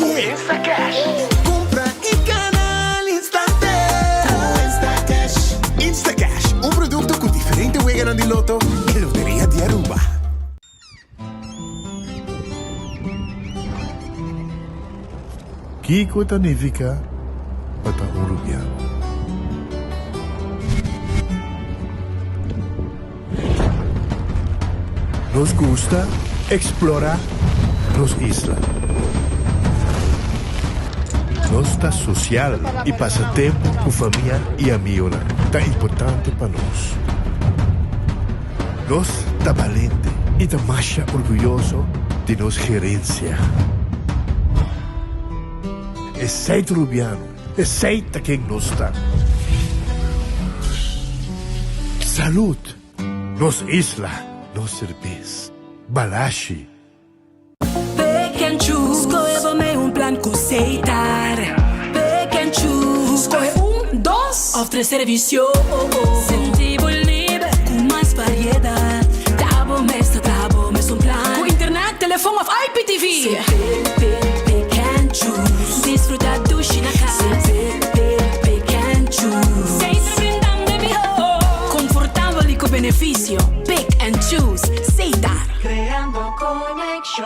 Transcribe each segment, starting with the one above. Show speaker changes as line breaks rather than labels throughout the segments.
ali.
Instacash.
Compra e canal instante. Instacash. Instacash, um produto com diferente wega di Lotto e Loteria di Aruba.
Que significa para Uruguaiano? Nos gusta explorar las islas. Nos está social y pasa tiempo con familia y amigos. Tan importante para nos. Nos está valiente y está más orgulloso de nos gerencia. Es sei uruguaiano, es sei quien nos está. Salud, nos isla. No cerveza, balashi.
Pick and choose, escolhe um plano que aceitar. Pick and choose, escolhe dos ou três serviços. Sentivo livre, com mais variedade. Tá bom, mesmo um plano. Com internet, telefone of IPTV. Pick and choose, desfrutar do China casa. Pick and choose, sem brindando de biho. Confortável e com benefício. And choose, Seitar.
Creando connection.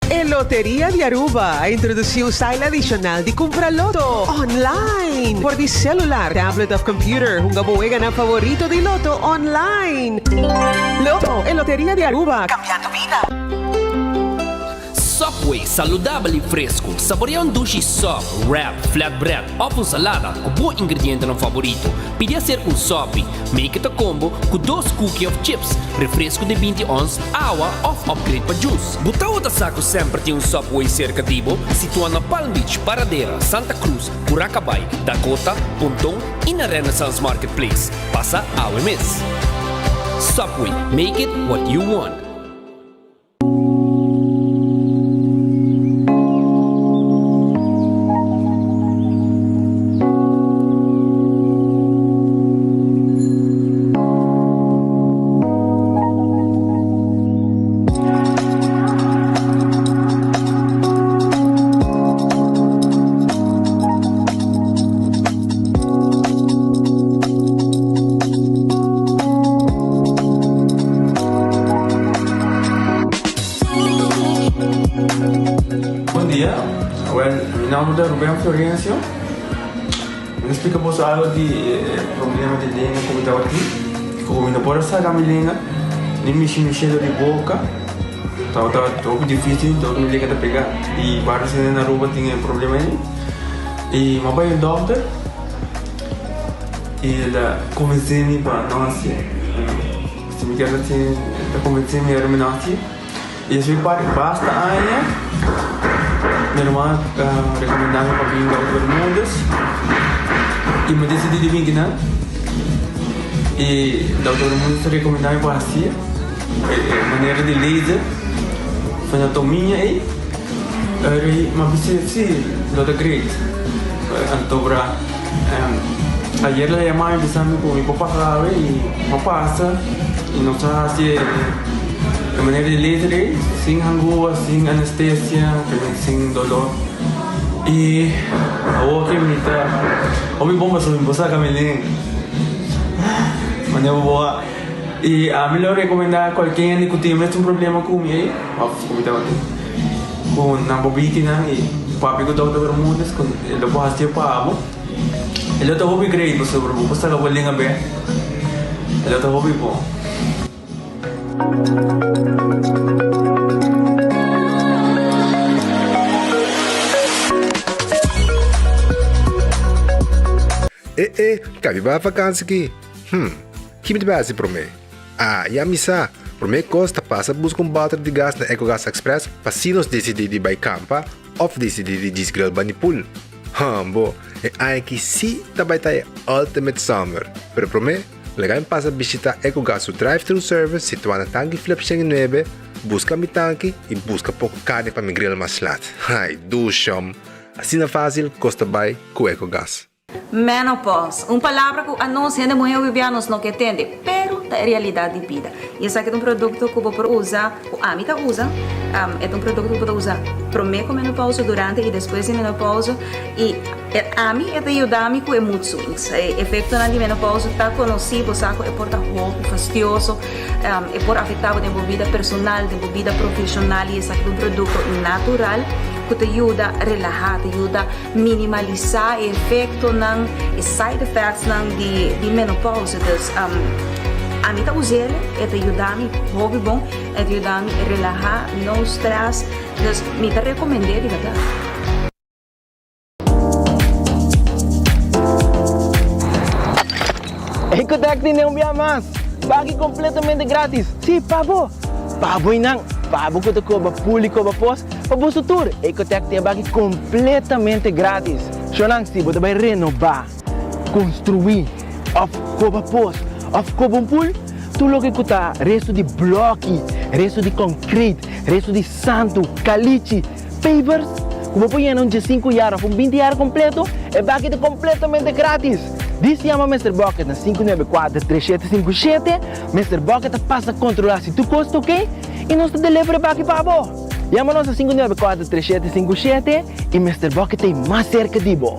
A Loteria de Aruba introduziu o style adicional de comprar loto online por de celular, tablet of computer. Um gaboega na favorito de loto online. Loto, a Loteria de Aruba. Cambiando vida.
Subway, saudável e fresco. Saboreia um duche soft, wrap, flatbread ou com salada com bom ingrediente no favorito. Podia ser um sop, make it a combo com 2 cookies of chips, refresco de 20 ons, água ou upgrade para juice. Buta outra saco sempre tem um Subway cerca de Ibo, situado na Palm Beach, Paradera, Santa Cruz, Curacabay, Dakota, Pontón e na Renaissance Marketplace. Passa ao mês. Subway, make it what you want.
Meu nome é Rubén Florencio. Eu explico para algo de problema de língua que eu estava aqui. Como não pode sair da minha língua, nem mexer de boca. Estava um pouco difícil, então eu me liga a pegar. E vários na Aruba tinham problema aí. E meu pai é doutor. E ele convenceu-me para não nascer. Se me quer assim, ele convenceu-me para não nascer. E isso basta aí. Minha irmã recomendava para vir para todo mundo e me decidi de vir aqui, e da todo mundo recomendava para assim, maneira de laser, anatomia e uma visita do grade, então para ayer la llamaba empezando con mi papá sabe y me pasa y nos hace de maneira de laser, sem angústia, sem anestesia, sem dolor. E a outra me dá, o meu bom passou me passar camelinho, maneira boa. E a melhor recomendar qualquer que tenha mesmo problema com ele, com na bobina e papi que dá todo mundo, ele pode fazer para amo. Ele está hobby great, você pode passar a bolinha bem. Ele está hobby bom.
Cabe para vacância aqui. Que me base para mim? Já me sabe. Para mim, Costa passa busca balde de gás na EcoGas Express para se nós decidir de ir campa ou decidir de desgrill banipul. Bo, é que se também está Ultimate Summer. Pero para mim, legal passa visitar EcoGas o drive-thru service situado na tanque Flip 9, busca mi tanque e busca pouco carne para me grill mais lat. Ai, ducham. Assim é fácil, Costa vai com EcoGas.
Menopause, palavra que a nós ainda muito bolivianos não entende, pero é realidade de vida. E esse aqui é produto que você usa, o Amita usa, é um produto que você usa promê com menopausa, durante e depois de menopausa. E a mim, é ajuda-me com mood swings. O efeito na menopausa está conhecido, sabe? É por roupa fastidioso, é por afetar a vida pessoal, a vida profissional, e é um produto natural que te ajuda a relaxar, te ajuda a minimalizar o efeito, os side effects de menopausa. A mim está usando, te ajuda-me, hobby bom, te ajuda-me a relaxar, não stress, então me recomendo, de verdade.
Ecotec tem mais, pague completamente grátis. Sim, pabo. Pabo inang, pabo que te cobra público, cobra pós, pabo sutur. Ecotec tem pague completamente grátis. Xonang, se você vai renovar, construir, of cobra pós, of cobra pool, tu logo que tá resto de bloco, resto de concreto, resto de santo, caliche, pavers, como põe em 5 anos, com 20 anos completo, é pague completamente grátis. Diz chama Mr. Bucket na 594-3757. Mr. Bucket passa a controlar se tu custa, ok? E nós te delivery para aqui para você. Chama-nos a 594-3757 e Mr. Bucket tem mais cerca de você.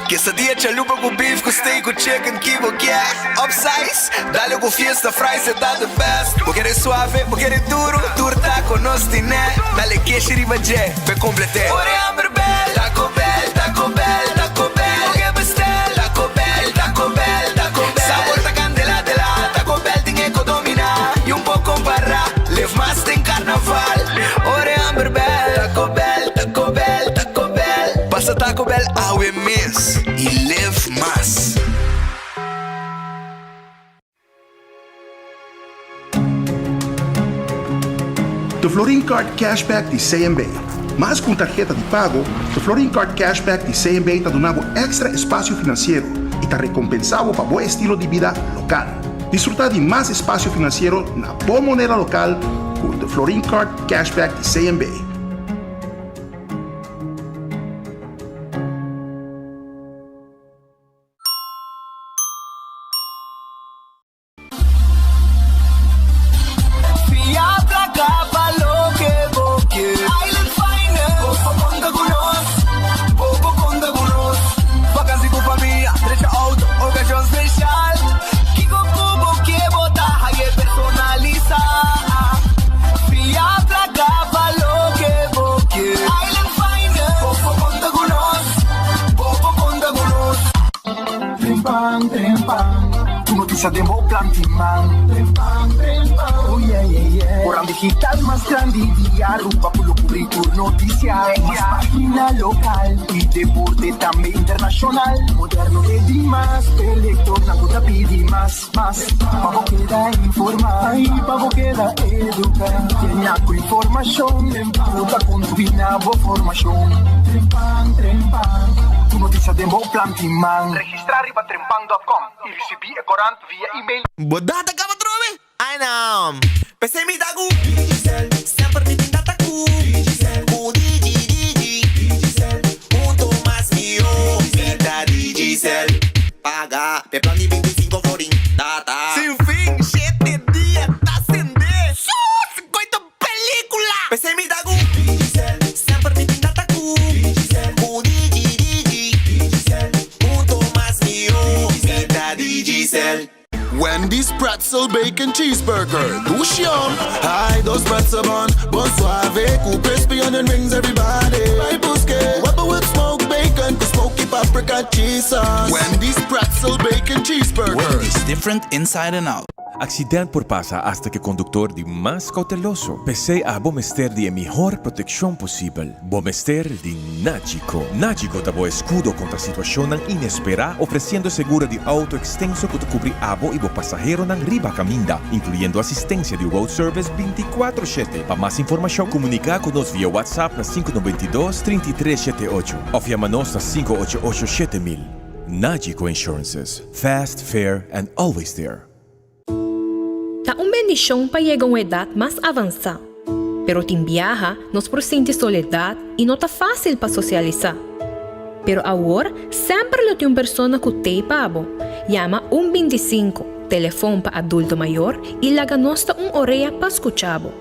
Quesadilla chalupa com beef, com steak, com chicken, que vou quer. Upsize, dale com fiesta, fries, cê tá the best. Vou querer suave, vou querer duro, duro tá com nós, tiné. Dale queijo e ribajé, pra completar. Ore hambre bell, Taco Bell, Taco Bell, Taco Bell. Oge bestel, Taco Bell, Taco Bell, Taco Bell. Sabor ta candela de la, Taco Bell tem que dominar. E pouco para, live mais tem carnaval. Ore hambre bell, Taco Bell, Taco Bell, Taco Bell. Passa Taco Bell, awe miss. E live mais.
The Florin Card Cashback de CMB. Mas com tarjeta de pago, the Florin Card Cashback de CMB te donava extra espaço financeiro e te recompensava para bom estilo de vida local. Disfrutar de mais espaço financeiro na boa moneda local com the Florin Card Cashback de CMB.
Demo plantiman oh yeah, yeah, yeah. Orang digital más grande día rumba por lo currículo noticias más página local y deporte también internacional moderno de más electoral no pidi más pago queda informar y pago queda educar tiene algo información puta combina bo formación trempan tu noticia demo plantiman registrar riba trempan.com y recibir corant via email.
Bodata ka matrobe? Ai não. Pensei me dago. Digicel, sempre me tataku. Digicel, o Digicel. Muito mais que eu. Vida Digicel. Paga, pe plan de 25 florin. Data. Sem fim, 7 dias, tá acender. Só 50 película. Pensei me dago. Digicel, sempre me tataku. Digicel, o Digicel. Muito mais que eu. Vida Digicel.
Wendy's Pretzel Bacon Cheeseburger. Douche yum. Hi, those pretzel bun. Bon suave. Cool crispy onion rings, everybody. Right, busque. Webber with smoked bacon. With smoky paprika cheese sauce. Wendy's Pretzel Bacon Cheeseburger.
Wendy's different inside and out.
Accidente por pasa hasta que conductor de más cauteloso. Pese a Bomester de mejor protección posible. Bomester de Nagico. Nagico da bo escudo contra situación inesperada, ofreciendo seguro de auto extenso que te cubre abo y bo pasajero nan riba caminda, incluyendo asistencia de road service 24/7. Para más información, comunica con nos vía WhatsApp na 592-3378 o llamanos na 588-7000. Nagico Insurances. Fast, fair, and always there.
Tá bendição para chegar a uma idade mais avançada. Pero tem viaja, nos presente soledade e não tá fácil para socializar. Pero agora, sempre tem uma pessoa que tem pabo. Chama 125 Telefone para adulto maior e laga nosta orelha para escuchabo.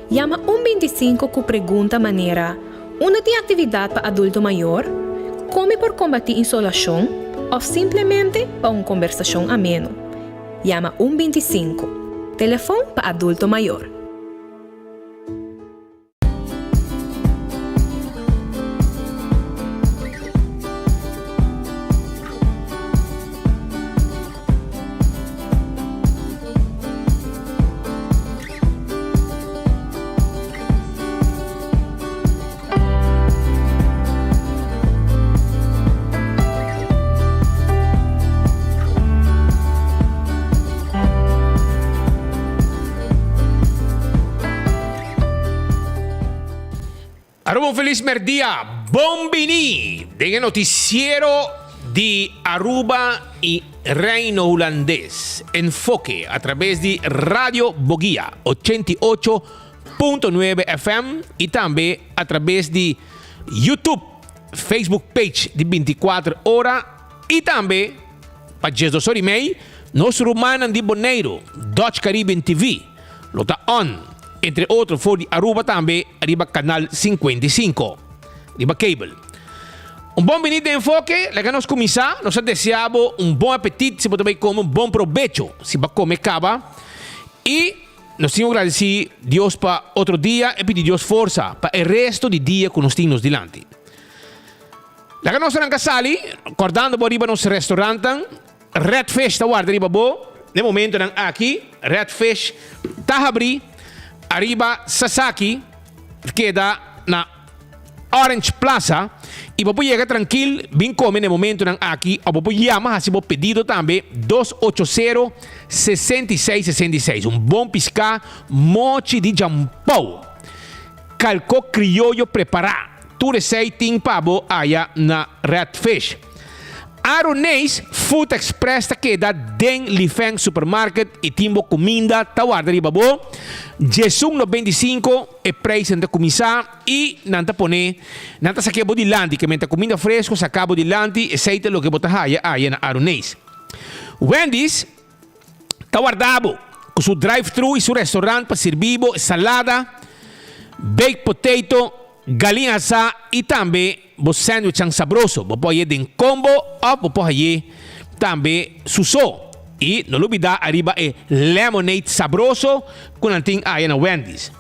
Llama 125 com pergunta maneira: uma de atividade para adulto maior? Come por combater insolação? Ou simplesmente para uma conversação ameno? Llama 125. Telefone para adulto maior.
Aruba un feliz merdia, bombini, del noticiero de Aruba y Reino Holandés. Enfoque a través de Radio Boguía 88.9 FM y también a través de YouTube, Facebook page de 24 horas y también para Jesus Orimei, nos rumanan de Boneiro, Dutch Caribbean TV, lo está on. Entre outros, for de Aruba também, arriba canal 55, arriba cable. Bom benito de enfoque, lá que nós começar, nós desejamos bom apetite, se você comer bom provecho, se você comer caba. E nós temos que agradecer a Deus para outro dia e pedir Deus força para o resto do dia que nós temos diante. Lá que nós estamos sali, acordando por arriba nosso restaurante, Red Fish está guardando arriba bo, no momento aqui, Red Fish está abrindo. Arriba Sasaki, queda na Orange Plaza, e você chega tranquilo, bem come no momento aqui, ou você chama, se você pedido também, 280-6666. Bom piscar, mochi de jampou. Calco criollo preparado. Tudo receitinho para você aí na Red Fish. Aronês Food Express ta queda den Lifeng Supermarket e timbo comida ta guarda riba bo. Jesum no 25 e preço da comisa e nanta pone nanta sakebo di lanti que menta comida fresco sakabo di lanti e seite lo que bota haya na Aronês. Wendy's ta guardabo com su drive-thru e su restaurante para servibo salada, baked potato, galinha assada e também o sandwich ang sabroso. Você pode ir em combo ou você pode ir também suso. E não olvidar, arriba é lemonade sabroso com nanting aí na Wendy's.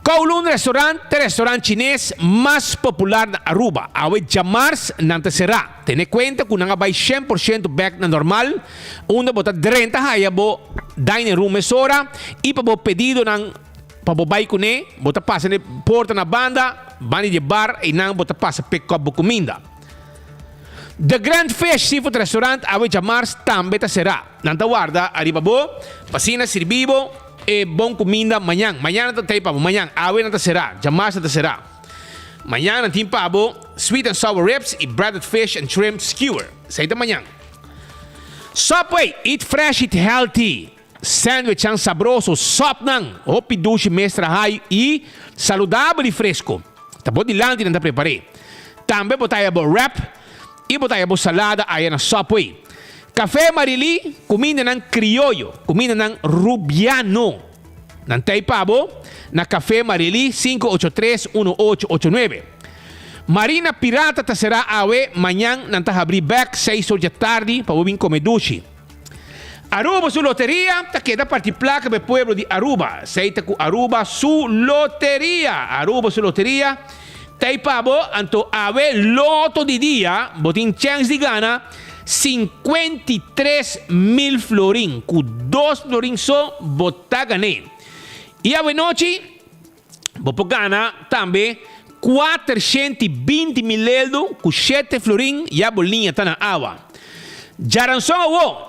Kowloon restaurante chinês mais popular na Aruba. Awe Jamars nanta será. Tenha conta que não vai 100% back na normal. Onde você renta aí bo dining room mesora e para o pedido ng pababay ko ne, bota passa ne porta na banda, bani de bar e nang bota passa pick up comida. The Grand Fish Seafood Restaurant awe Jamars tambe ta será. Nanta guarda arriba bo, pasina servibo e bom comida manhã. Manhã ta tay pabo manhã awe nanta será. Jamars nanta será. Manhã nantin pabo sweet and sour ribs e breaded fish and shrimp skewer. Saita manhã. Subway, eat fresh, eat healthy. Sandwich ang sabroso, sop nang, hopi dushi mestra high e saludável e fresco. Tabo di lanti nang prepare. Tambe botaya bo wrap e botaya bo salada ayan na Subway. Café Marili, comida ng criollo, comida ng rubiano. Nantay pabo na Café Marili 583-1889. Marina Pirata ta será awe manyang nanta habri back 6 horas da tarde para ubing comedushi. Aruba su loteria, ta queda parti placa per pueblo di Aruba. Seita ku Aruba su loteria. Aruba su loteria. Tai pabo anto ave loto di dia, botin chance di gana 53.000 florin. Ku 2 florin so bota gane. E ave noci, bopo gana tambe 420.000 euro ku 7 florin ya bolinha ta na awa. Jaranson awo.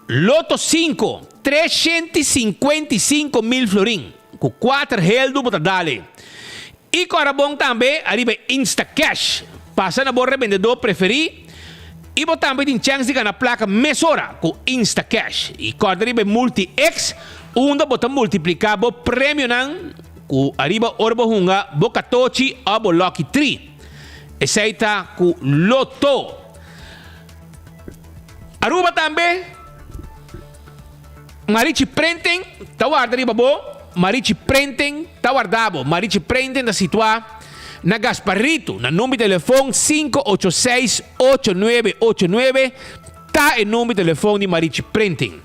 Loto 5, 355.000 florin. Com 4 heldo bota dale. E corabong também arriba Insta Cash. Passa na borra vendedor preferi. E botar também tem chance de ganhar placa mesora com Insta Cash. E corda arriba Multi X. Onde botar multiplicar o prêmio nan. Com arriba orbo hunga boca tochi ou bo Lucky 3. Essa aí tá com Loto. Aruba também. Marici Printing, tá guarda riba bo. Marici Printing, tá guardabo. Marici Printing da situa na Gasparrito, na número de telefone 586-8989, tá o número de telefone de Marici Printing.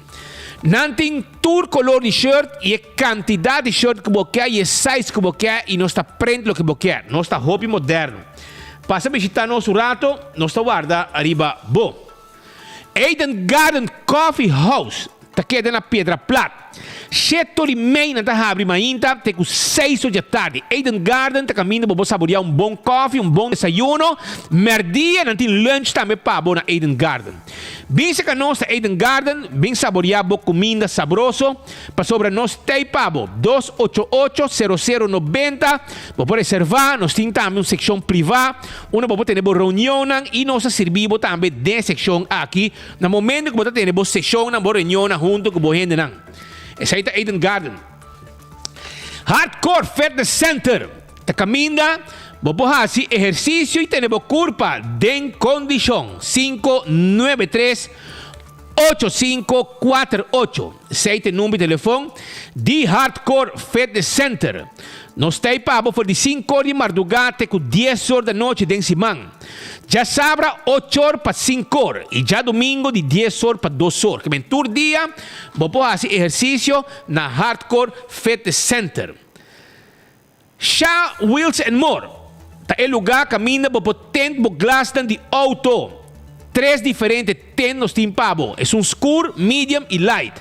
Nanting tour color de shirt e a quantidade de shirt que você quer e a size que você quer e nós está print o que você quer. Nós está hobby moderno. Passa a visitar nosso rato, nós está guarda arriba bo. Eden Garden Coffee House, tá queda na Pedra Plata. 7h30 da abre mainta, até com 6 da tarde. Eden Garden tá caminhando para saborear bom coffee, bom desayuno. Merdia, não tem lunch também para na Eden Garden. Bem se que nós Eden Garden, bem saborear boa comida saboroso. Para sobre nós tem pabo 288-0090. Para reservar, nós temos também uma secção privada. Uma para ter uma reunião e nós servimos também de secção aqui. No momento que você tem uma sessão, uma reunião junto com você gente. Essa aí é Eden Garden. Hardcore Fitness Center. Tá caminha, vou fazer exercício e ter uma curva de condição. 593-8548. Esse é o número de telefone de Hardcore Fitness Center. Nós temos para for de 5 horas de madrugada com 10 horas da noite de semana. Já sabra 8 horas para 5 horas. E já domingo de 10 horas para 2 horas. Que bem, todo dia, vou fazer exercício na Hardcore Fitness Center. Shaw Wheels and More. Tá é lugar caminha para tent glass de auto. 3 diferentes tent nos tem pabo. É escuro, medium e light.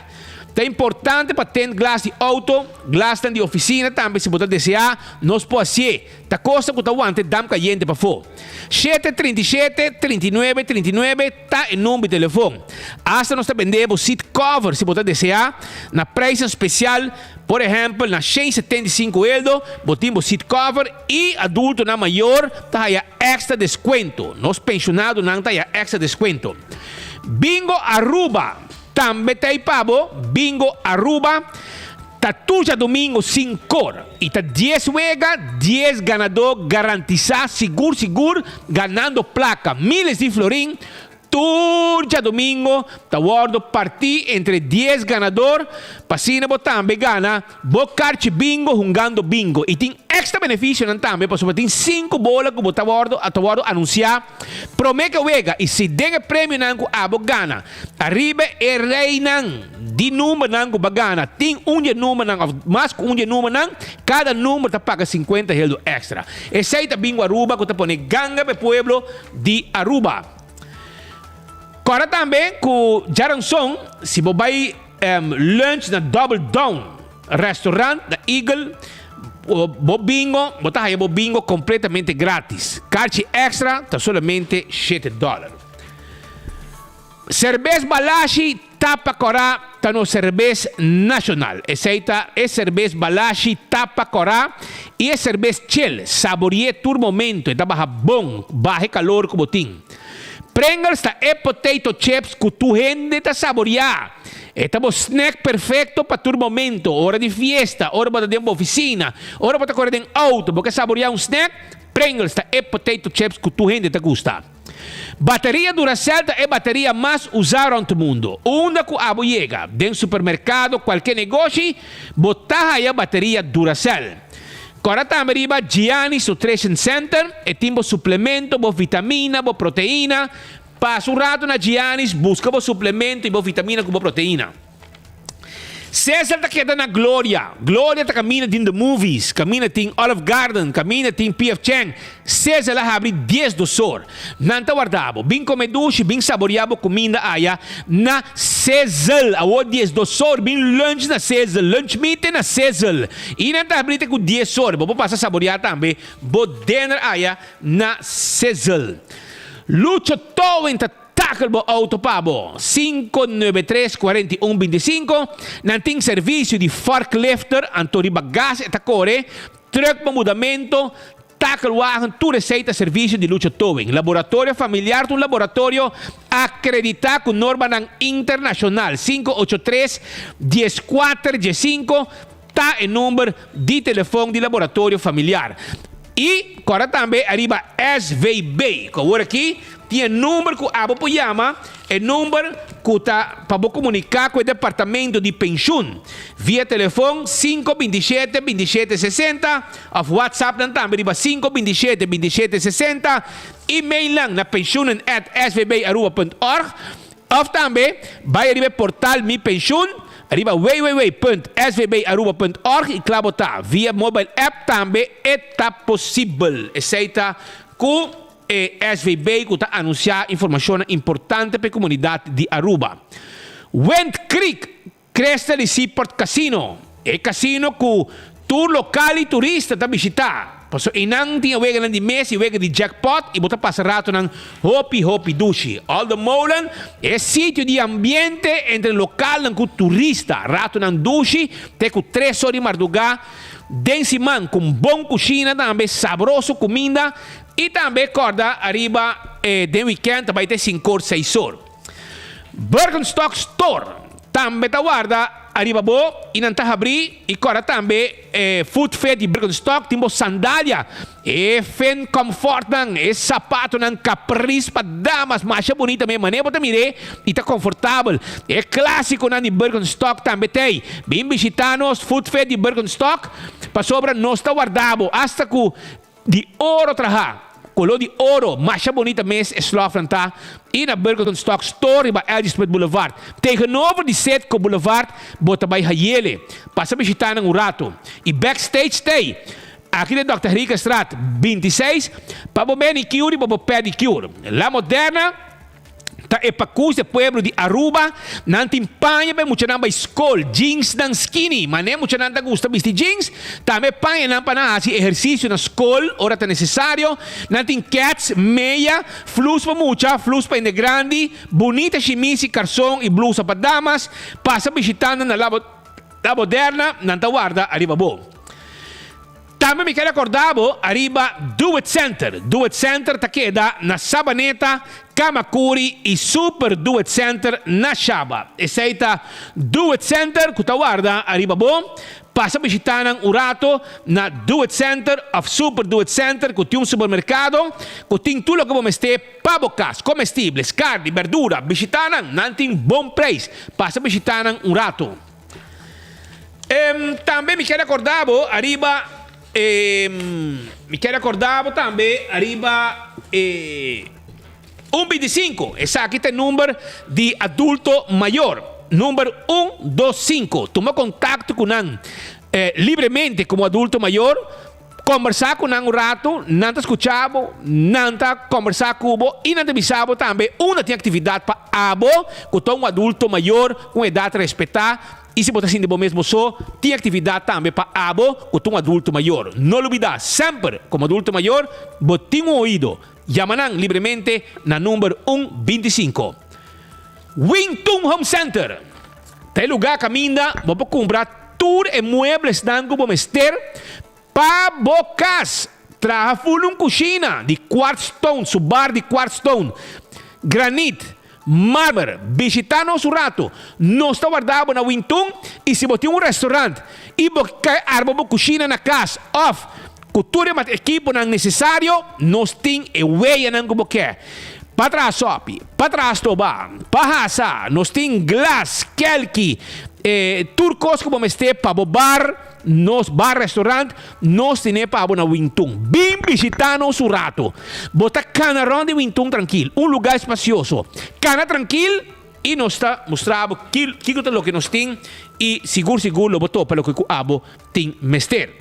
É importante para ter glass de auto, glass de oficina também, se você desejar, nós podemos fazer. A costa que você aguenta, dá caliente para fora. 737-3939 está o número de telefone. Hasta nós vendemos seat cover, se você desejar, na preço especial, por exemplo, na 175 euros, botamos seat cover e adulto na maior, está extra desconto. Nós pensionados não está extra desconto. Bingo Aruba. Também tem pabo, Bingo Aruba, tá tudo domingo 5 horas. E tá 10 wega, 10 ganador garantizado, seguro, ganhando placa. Miles de florim, tudo domingo, tá guardo partir entre 10 ganador, passina também gana, bocarte bingo, jogando bingo. E tem extra benefício também, porque tem 5 bolas que você guardo anunciar. Promete que wega, e se den o prêmio nango abo gana. Arriba e rei nang, de número nango bagana. Tem número nang, mais que número nang, cada número tá paga 50 euros extra. Esse aí tá bingo Aruba, que tá põe ganga para o pueblo de Aruba. Agora também com Jaranson, se você vai lunch na Double Down restaurante da Eagle, o bingo, você vai bingo completamente grátis. Carte extra está somente $7. Cerveja Balashi Tapa Corá está no cerveja nacional. Essa é cerveja Balashi Tapa Corá e é cerveja chill, saboreie todo momento, está bom, baixo calor como tem. Pringles está potato chips que tu gente está saborear. Este é o snack perfeito para todo momento. Hora de fiesta, hora para ir a oficina, hora para correr em auto, porque saborear snack. Pringles está potato chips que tu gente te gusta. Bateria Duracell é a bateria mais usada no mundo. Onde que a chega, dentro do supermercado, qualquer negócio, botar aí a bateria Duracell. Agora também arriba Giannis Nutrition Center e tem suplemento, vitamina, proteína. Passa rato na Giannis, busca suplemento e vitamina com proteína. César está quedando na Glória. Glória está caminhando em the movies, caminha em Olive Garden, caminha em P.F. Chang. César lá abre 10 dosor. Não está guardado. Bem comeducho, bem saboreado comida aí na César. A 10 dosor, bem lunch na César. Lunch meeting na César. E não está abrindo com 10 horas. Vou passar a saborear também. Vou dinner aí na César. Lucho Towen está tackle bo auto pabo 593-4125. Não tem serviço de forklifter, antori bagagem eta core, truck para mudamento, tackle wagen, tu receita serviço de Lucho Towing. Laboratório familiar, um laboratório acreditado com norma internacional 583-1415. Tá em número de telefone de laboratório familiar. E agora também arriba SVB. Que agora aqui tem número que abo po llama, é número que tá para comunicar com o departamento de pensão via telefone 527 27 60 ou WhatsApp também arriba 527 27 60, e-mail lang na pensionen@svbaruba.org, ou também vai arriba portal Mi Pensão, arriba www.svbaruba.org e claro tá via mobile app também está possível. Aceita com SVB que está anunciando informação importante para a comunidade de Aruba. Went Creek Cresta Seaport Casino. É casino que tour local e turista está visitar. Paso inang tinha wega de mês e wega de jackpot e bota passar rato ng Hopi Dushi. All the Molan é sítio de ambiente entre local e turista. Rato ng Dushi, te com 3 horas de madrugada, densiman com bom cozinha também, sabroso comida e também corda arriba de weekend também tem 5 horas, 6 horas. Birkenstock Store também tá guarda arriba bo inanta abri e corda também food fair de Birkenstock timbo sandália e fen comfort nang e sapato nang Caprice para damas macha bonita mesmo maneira bota mire e tá confortável é clássico nang de Birkenstock também tem bem visitanos food fair de Birkenstock para sobra nós tá guardado hasta que de ouro traha color de ouro, macha bonita mês, Slofran tá, e na Birkenstock Store, e Elgisbeth Boulevard. Tegenover de Setco Boulevard, bota by Hayele, passa visitar ng Urato. E backstage tem, aqui na Dr. Rica Strat, 26, para manicure e para pedicure. La Moderna, ta epacus de pueblo de Aruba, nanti panha be mucha namba school, jeans dan skinny, mané mucha nanda gusta vestir jeans, também panha nan pana asi ejercicio na school, ora ta necesario, nanti cats, meia, flus pa mucha, flus pa inde grandi, bonita chimisi, calzón e blusa pa damas, passa visitando na la Moderna, nanta guarda, arriba bo. Também me quero acordar, arriba Do It Center. Do It Center ta queda na Sabaneta, Kamakuri e Super Do It Center na Shaba. Essa Do It Center, que ta guarda, arriba bom, passa a visitar ng Urato na Do It Center of Super Do It Center, que tem um supermercado, que tem tudo que vamos ter, pabocas, comestíveis, carne, verdura, visitar ng tem bom preço. Passa a visitar ng Urato. Também me quero acordar, arriba me quero acordar também arriba 125 essa aqui tem número de adulto maior número 125 toma contato com nan livremente como adulto maior conversar com nan um rato nanta escuchavo nanta conversar com o e nanta bisavo também uma tem atividade para abo com um adulto maior com idade respeitar. E se botar assim de bom mesmo só, tem atividade também para abo com um adulto maior. Não olvidar, sempre, como adulto maior, botem um ouído. Llaman livremente na número 125. Wington Home Center. Tem lugar caminha, vou comprar tour e muebles dango bomester para bocas. Traga full cozinha de quartz stone, subar de quartz stone, granite. Mármore, visitar nosso rato. Nós está guardado na Wington e se botar um restaurante e botar arma cozinha na casa, off, cultura e equipo não necessário, nós tem e weia não como quer. Para trás sopi, para trás toba, para hasa, nós tem glass, kelki, turcos como este para bar, nos bar restaurante, nós temos para na Wington. Bem visitar nosso rato. Bota canarão de Wington tranquilo, lugar espacioso. Cana tranquilo e nós está mostrando que é o que nós tem e seguro lo botou para o que o abo tem mester.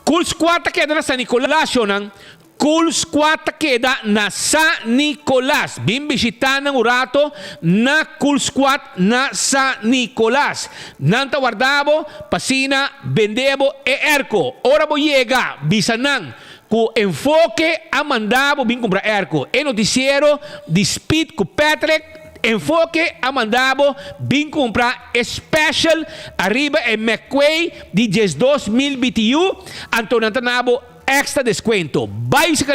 Cool Squad queda na San Nicolás, Shonan. Cool Squad queda na San Nicolás. Bem visitar ng Urato na Cool Squad na San Nicolás. Nanta guardabo, pasina, vendebo e erco. Ora bo llega, bisanang. Ku enfoque a mandabo bem comprar erco. E noticiero de Speed com Patrick. Enfoque a mandabo bem comprar special arriba em McQuay de 12,000 BTU. Antonio Tanabo extra descuento. Vai sa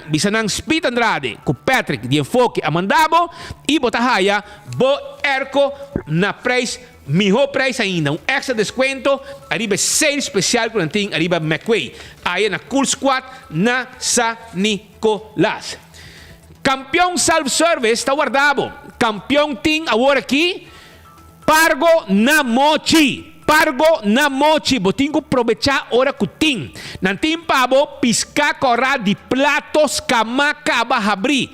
bisanang Speed Andrade com Patrick de Enfoque a mandabo e botahaya bo erco na preço melhor preço ainda, extra desconto, arriba sale especial que tem, arriba McQuay, aí na Cool Squad, na San Nicolás. Campeão self-service está guardado. Campeão tem agora aqui, Pargo na Mochi. Pargo na Mochi, botinho aprovechar hora que tem. Nantim pabo, pisca corra de platos, camaca, abrir.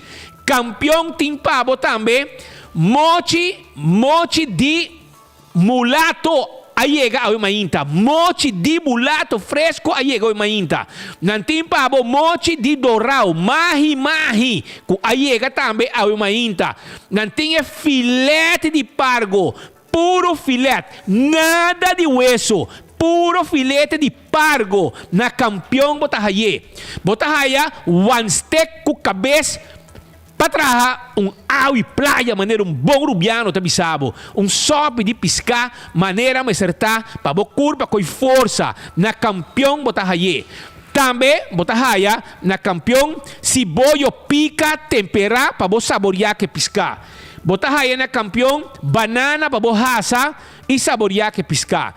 Campeão tem pabo também, mochi de mulato. Aí chega a mainta. Mochi de mulato fresco, aí chega a mainta. Nantim pabo, mochi de dourau, mahi. Aí chega também a mainta. Nantim é filete de pargo. Puro filete, nada de hueso, puro filete de pargo na campeão Botahaya. Botahaya, one steak com cabeça, para trás, água e praia, maneira bom rubiano, tá bisabo. Sope de piscar, maneira me acertar, para curva com força na campeão Botahaya. Também, Botahaya, na campeão, se boio pica, temperar, para saborear que piscar. Botahaya na campeão, banana para borraça e saborear que piscar.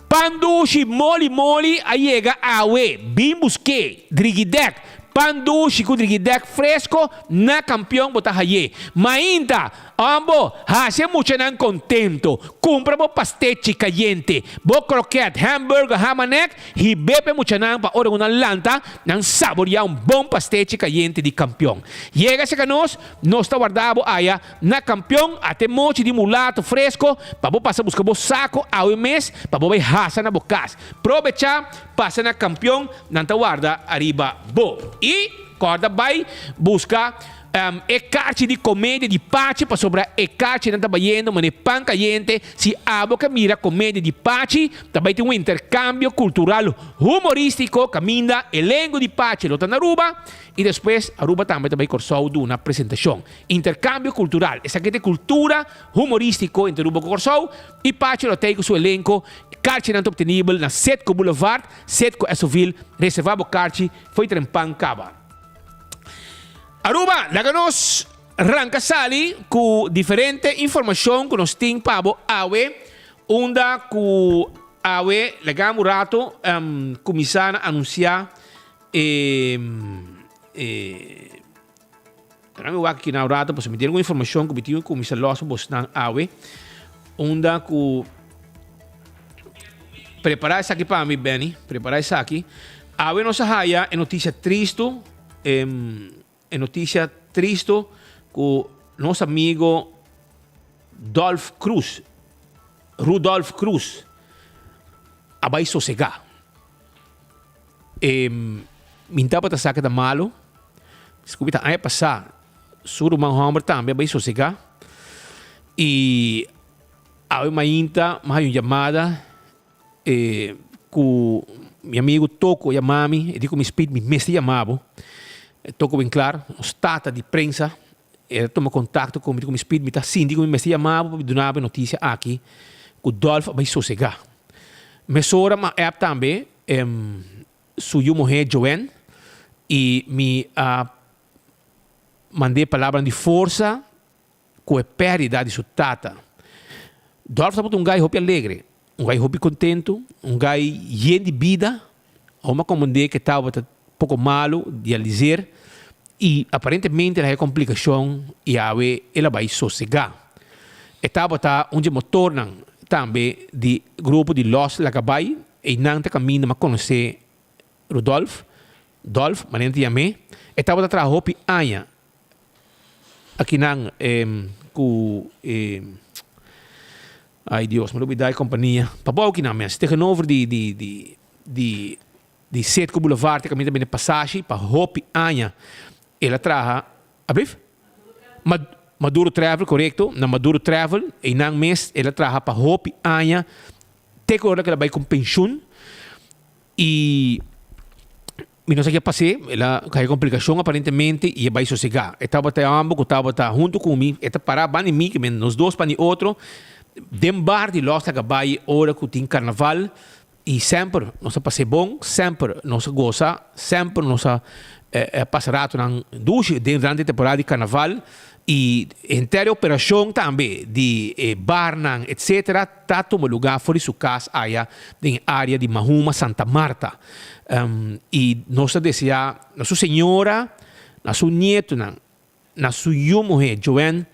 Pandushi, moli, aí chega awe, bimbusque, drigidec, pandushi com drigidec fresco na campeão Botahaya. Mainda, ambo, hace mucho nan contento. Compra bo pastechi caliente, bo croquete, hamburger, hamanek, e bebe mucho nan para hora una lanta, nan saborear bom pastechi caliente de campeão. Llega se canos, nós está guardado aya na campeão, até mochi de mulato fresco, para bo passar buscar bo saco ao mês, para bo hasa na bocas. Provecha, passa na campeão, nan ta guarda arriba bo. E corda vai buscar carte de comédia de pace para sobrar carte não está vendo, mas pan caliente se a boca mira comédia de pace também tem intercâmbio cultural humorístico caminha elenco de pace lota na Aruba e depois Aruba também corsou de uma apresentação intercâmbio cultural essa aqui é cultura humorístico entre Aruba corsou e pace lo tem com seu elenco carte não obtenível na Setco Boulevard Setco Esoville reservado carte foi trempan cava Aruba, laganos arranca sali com diferente informação que nós temos para awe, onda com awe, legamos rato, começar a anunciar, eu aqui na rato, para me ter alguma informação que eu tenho começar logo para awe, onda com preparar isso aqui para mim, Benny, preparar isso aqui, awe nossa raia é notícia triste, é notícia triste com nosso amigo Rudolf Cruz, abai sossegar. Minta para sacar da malo, desculpa, aí passar, suru man homem também abai sossegar. E aí mainta, mais uma chamada, com meu amigo Toco Yamami, e digo me speed me mestre chamado. Toco bem claro, os tata de prensa, toma contato com o Speed, me está síndico, me chamava para dar uma notícia aqui, que o Dolph vai sossegar. Mesora, mas é também, sua mulher Joanne, e me mandei palavra de força, com a perda de sua tata. Dolph é um gai hopi alegre, um gai hopi contento, um gai cheio de vida, uma comandante que estava pouco malo de dizer e aparentemente a complicação e ela vai sossegar. Estava onde motor também de grupo de Los Lacabay e não te caminho a conhecer Dolph, mas não me estava a trabalhar hopi Anya aqui não com ai Deus, me olvidei a companhia para aqui não mas tegenover de Setco Boulevard, que caminha bem de passagem para Hopi Anya. Ela traha, abriu? Maduro Travel, correto? Na Maduro Travel, e não mês, ela traha para Hopi Anya. Tem hora que ela vai com pensão. E não sei o que passei, ela caiu complicação aparentemente e vai sossegar. Estava até ambos, estava junto comigo, estava parado em mim, que nos dois para o outro. Dembar de Los Lacabay, hora que tem carnaval. E sempre nós passei bom, sempre nós goza, sempre nós passa rato na duche durante a temporada de carnaval E inteira operação também de Barnang, etc., está tomando lugar fora de sua casa, aí, na área de Mahuma, Santa Marta. E nós desejamos, nossa senhora, nosso neto, nossa mulher, Joanne,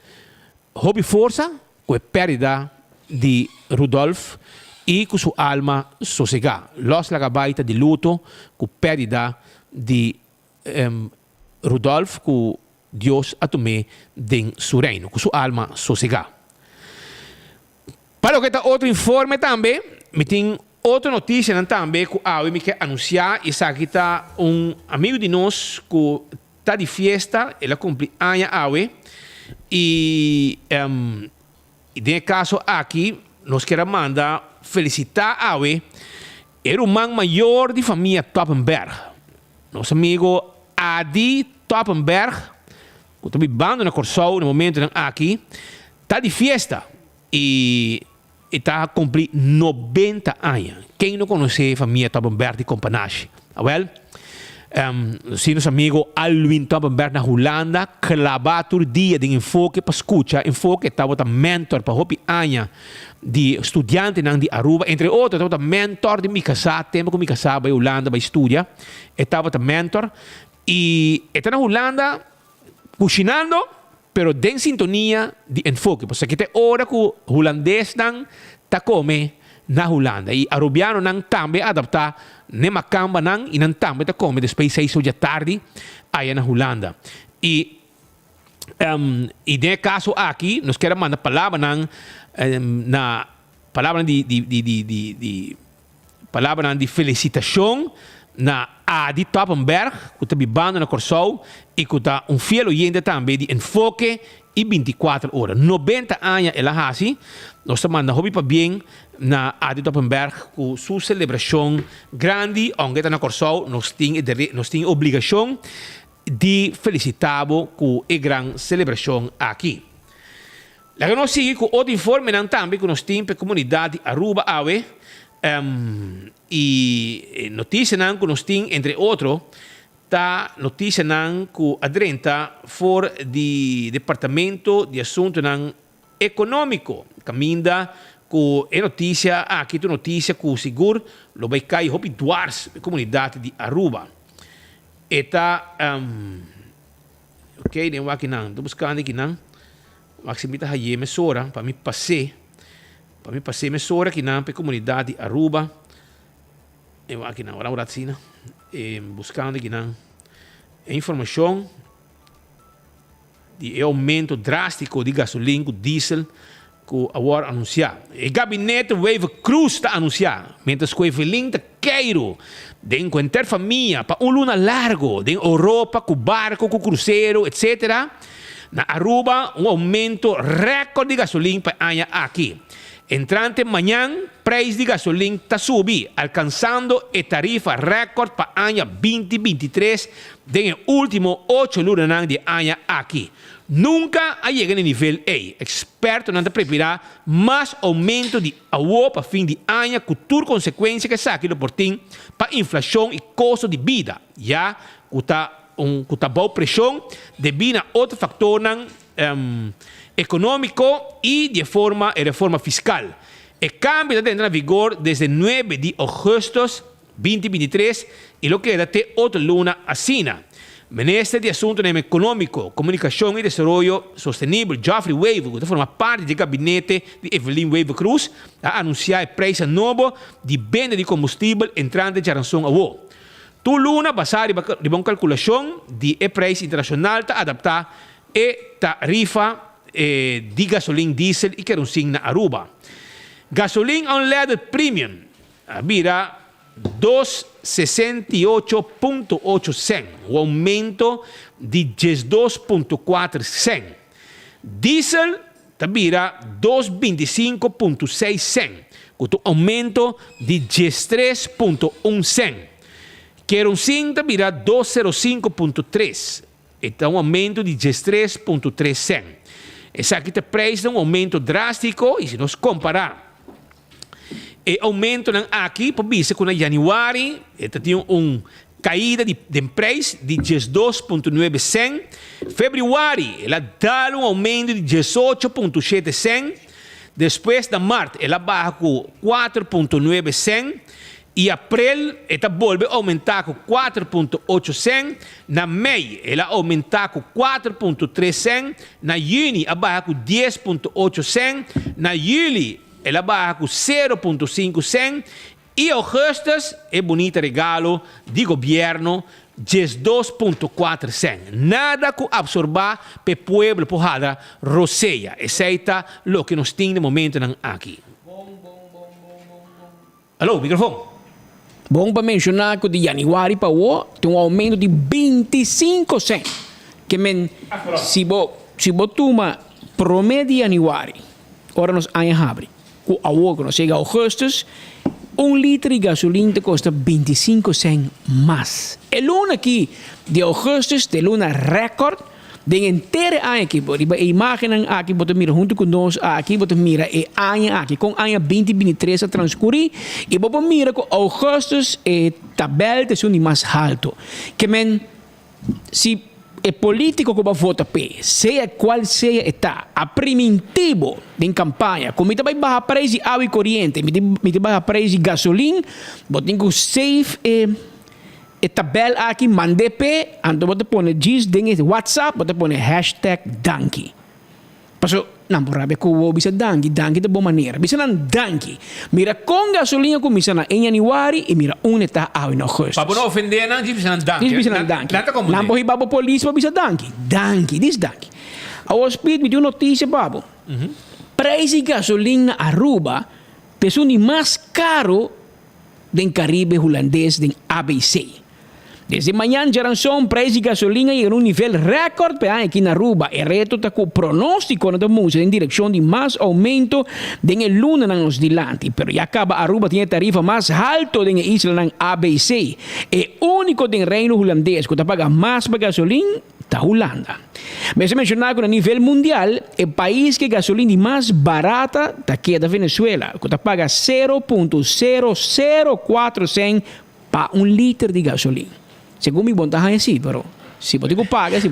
hobby força, com a perda de Rudolf e com sua alma sossegada. Los lagabaita de luto, com a perda de Rudolf, com Deus a tomar de seu reino, com sua alma sossegada. Para o que está outro informe também, me tem outra notícia também que eu me quero anunciar. E aqui está amigo de nós que está de festa, ele cumpre anos hoje. E nesse caso aqui, nós queremos mandar felicitar hoje o irmão maior de família Toppenberg. Nosso amigo Adi Toppenberg, que está vivendo na Corsol no momento aqui, está de festa e está cumprindo 90 anos. Quem não conhece a família Toppenberg de Companage? Well, sim, nosso amigo Alwin Toppenberg na Holanda, clavado o dia de enfoque para escutar, enfoque estava mentor para hopi anos de estudante de Aruba, entre outros, estava mentor de Mikasa, tempo que Mikasa vai Holanda para estudar, estava mentor e está na Holanda cocinando, pero en sintonia de enfoque. Porque aqui tem hora que o holandês está come na Holanda. E arubiano também adapta na macamba e também está come depois 6 da tarde aí na Holanda. E nesse caso aqui, nós queremos mandar palavra na palavra de felicitação na Adi Toppenberg, que está vivendo na Corsol e que está fiel oyente também de enfoque e 24 horas. 90 anos ela assim. Nós estamos mandando para bem na Adi Toppenberg com sua celebração grande, onde está na Corsol, nós temos obrigação de felicitar-lo com a grande celebração aqui. Lá nós seguimos com outro informe também que nós temos para a comunidade Aruba Awe. E notícia que nós temos, entre outros, está notícia que adrenta for do Departamento de Assuntos Econômico. Caminda com a notícia, aqui tem notícia que o seguro lo vai cair hopi duars a comunidade de Aruba. Eta, ok, nem aqui não, estou buscando aqui não, maximita a emissora para me passar. Para mim, passei emissora aqui na comunidade Aruba. Eu aqui na hora assim, buscando aqui na informação de aumento drástico de gasolina, diesel, que agora anunciar. O gabinete Wave Cruz está anunciando, mientras que o Evelyn está queiro de encontrar família para luna largo, de Europa, com barco, com cruzeiro, etc. Na Aruba, aumento recorde de gasolina para año aqui. Entrante amanhã, preço de gasolina está subindo, alcançando a tarifa recorde para o ano 2023, no último 8 lunas de ano aqui. Nunca ha chegado no nível A. Expertos não preparar mais aumento de agua para fim de ano, com toda consequência que saque do portim para inflação e custo de vida. Já com a boa pressão devido a outro fator econômico e de reforma fiscal. O cambio está entrando em vigor desde 9 de agosto 2023 e lo queda até outra luna assina. Ministro de Assuntos Econômicos, Comunicação e Desenvolvimento Sostenible, Geoffrey Wave, que forma parte do gabinete de Evelyn Wave Cruz, a anunciar o preço novo de venda de combustível entrante de geração a agua. Tu luna, basado em uma calculação de preço internacional, está adaptada a tarifa de gasolina diesel e kerosene na Aruba. Gasolina unleaded premium vira 2,68,8 cent, um aumento de 12,4 cent. Diesel vira 2,25,6 cent, com um aumento de 13,1 cent. Kerosene vira 2,05,3, então um aumento de 13,3 cent. Esse aqui tem preço um aumento drástico e se nós comparar o aumento aqui, por isso, com januário, tinha caída de preço de 12,9 cent. Fevereiro, ela dá um aumento de 18,7 cent. Depois da março, ela baixa com 4,9 cent. E abril, ela volta a aumentar com 4,8 cent. Na maio, ela aumenta com 4,3 cent. Na junho, ela baixa com 10,8 cent. Na julho, ela baixa com 0,5 cent. E agosto, é bonito regalo do governo, 12,4 cent. Nada que absorber para o povo porrada roceia. Exceto o que nós temos no momento aqui. Alô, microfone.
Bom para mencionar que de janeiro para hoje tem um aumento de 25 cent. Que se você toma promédio de janeiro, agora nós abre. Com a hoje, nós chega a agosto, 1 litro de gasolina custa 25 cent mais. É luna aqui de agosto, é luna recorde. De inteiro ano aqui, imaginem aqui, você mira junto com nós aqui, você mira o ano aqui, com o ano 2023 a transcorrer, e você mira com agosto, a tabela de mais alto. Que se o político que vai votar para, seja qual seja está, a primitivo de campanha, como você vai baixar preço de água e corrente, você vai baixar preço de gasolina, você tem que save a tabela aqui, mande pe, então você põe diz dentro WhatsApp, você põe #Danki. Paso, não por saber como bisa Danki de boa maneira. Bisa não Danki. Mira com gasolina como bisa na em janeiro e mira onde está a em agosto.
Para não ofender, não diz bisa não Danki.
Diz bisa não Danki. Não pode ir para a polícia para bisa Danki. Diz Danki. A hospital me deu notícia, babo. Preço de gasolina na Aruba é mais caro do Caribe holandês do ABC. Desde manhã já são preços de gasolina em nível recorde aqui na Aruba. E reto está com o pronóstico na música em direção de mais aumento de luna nos dilante. Pero já acaba Aruba tem a tarifa mais alta da isla ng ABC. É único do reino holandês que paga mais para gasolina da Holanda. Mas se mencionar que a nível mundial, o país que a gasolina mais barata está aqui da Venezuela, que paga 0,004 cent para 1 litro de gasolina. Segundo mi vontade assim, pero se você paga, se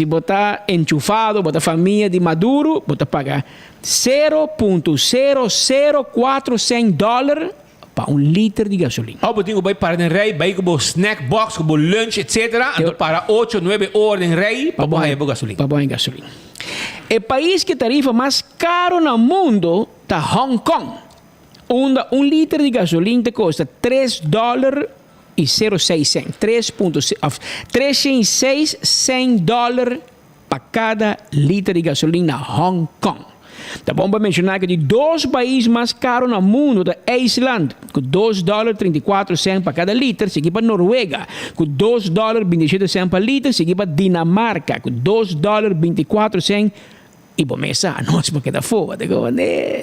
você enchufado, você família de Maduro, você paga 0,004 cent dólar para 1 litro de gasolina.
Você vai para o rei, vai com o snack box, com o lunch, etc. Então para 8, 9 horas no rei, para botar gasolina.
Para botar gasolina. O país que tarifa mais caro no mundo está Hong Kong. Onde 1 litro de gasolina custa $3 e 06 cent, 306 cent dólar para cada litro de gasolina na Hong Kong. Tá bom para mencionar que de 2 países mais caros no mundo, da Islândia, com $2,34 para cada litro, seguido para Noruega, com $2,27 para litro, seguido para Dinamarca, com $2,24 e promessa a nós porque da fogo, te comandé.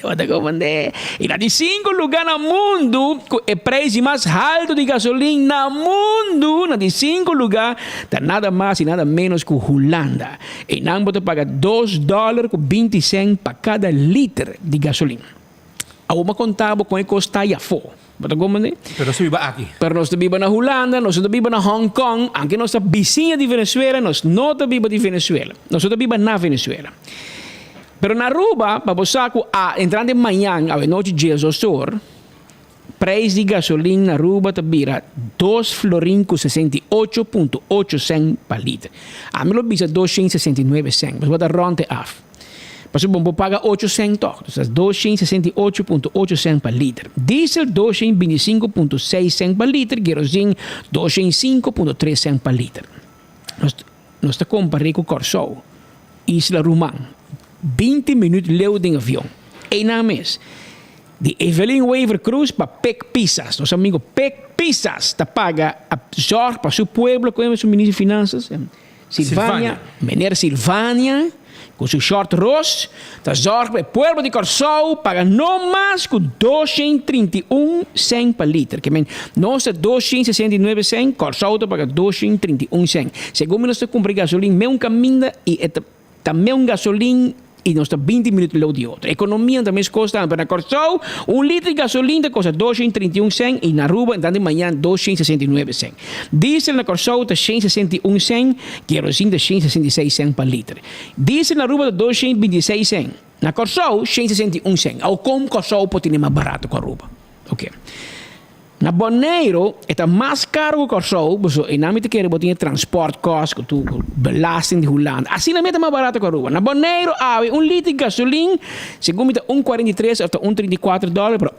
E lá de 5 lugares no mundo, com o preço mais alto de gasolina no mundo, na de 5 lugares, está nada mais e nada menos que Holanda. E não pode pagar $2,20 para cada litro de gasolina. Agora contava com o custo aí a fogo.
Pero nós vivemos aqui.
Pero nós vivemos na Holanda, nós vivemos na Hong Kong, aunque nós estamos vizinha de Venezuela, nós não vivemos de Venezuela. Nós vivemos na Venezuela. Pero na Aruba, para você entrando de manhã, à noite de Jesus, preço de gasolina na Aruba vira 2 florins com 68,8 cent para litro. A mim lo bisa 269 cent, mas vou dar ronde af. Mas o bombo paga 8 centavos, 268,8 cent para litro. Diesel 225,6 cent para litro, querosene 205,3 cent para litro. Nós estamos comparando com Corsou, Isla Román. 20 minutos leu de avião. E na mês. De Evelyn Waver Cruz para Pec Pisas. Nosso amigo Pec Pisas te paga a zorg para seu pueblo, com o ministro de Finanças. Silvânia. Menina Silvânia, com seu short rosa. Te zorg para o pueblo de Corsou, paga não mais que 231 cent para litro. Que nós 269 cent, Corsou te paga 231 cent. Segundo nós compramos gasolina, meu caminho e também gasolina e nós está 20 minutos lá de outro. A economia também custa, para Corsou, litro de gasolina custa 231 cents e na Aruba, então de manhã, 269 cents. Diesel na Corsou está 161 cents, querosene está 166 cents per litro. Diesel na Aruba está 226 cents. Na Corsou, 161 cents. Ou como Corsou pode ter mais barato com a Aruba. Ok. Na Bonaire está mais caro que o Corsou, e na minha quer botar transporte cost, tu belasting de Holanda. Assim na minha mais barato que a Aruba. Na Bonaire há litro de gasolina, segundo me 1,43 até 1,34 dólares, para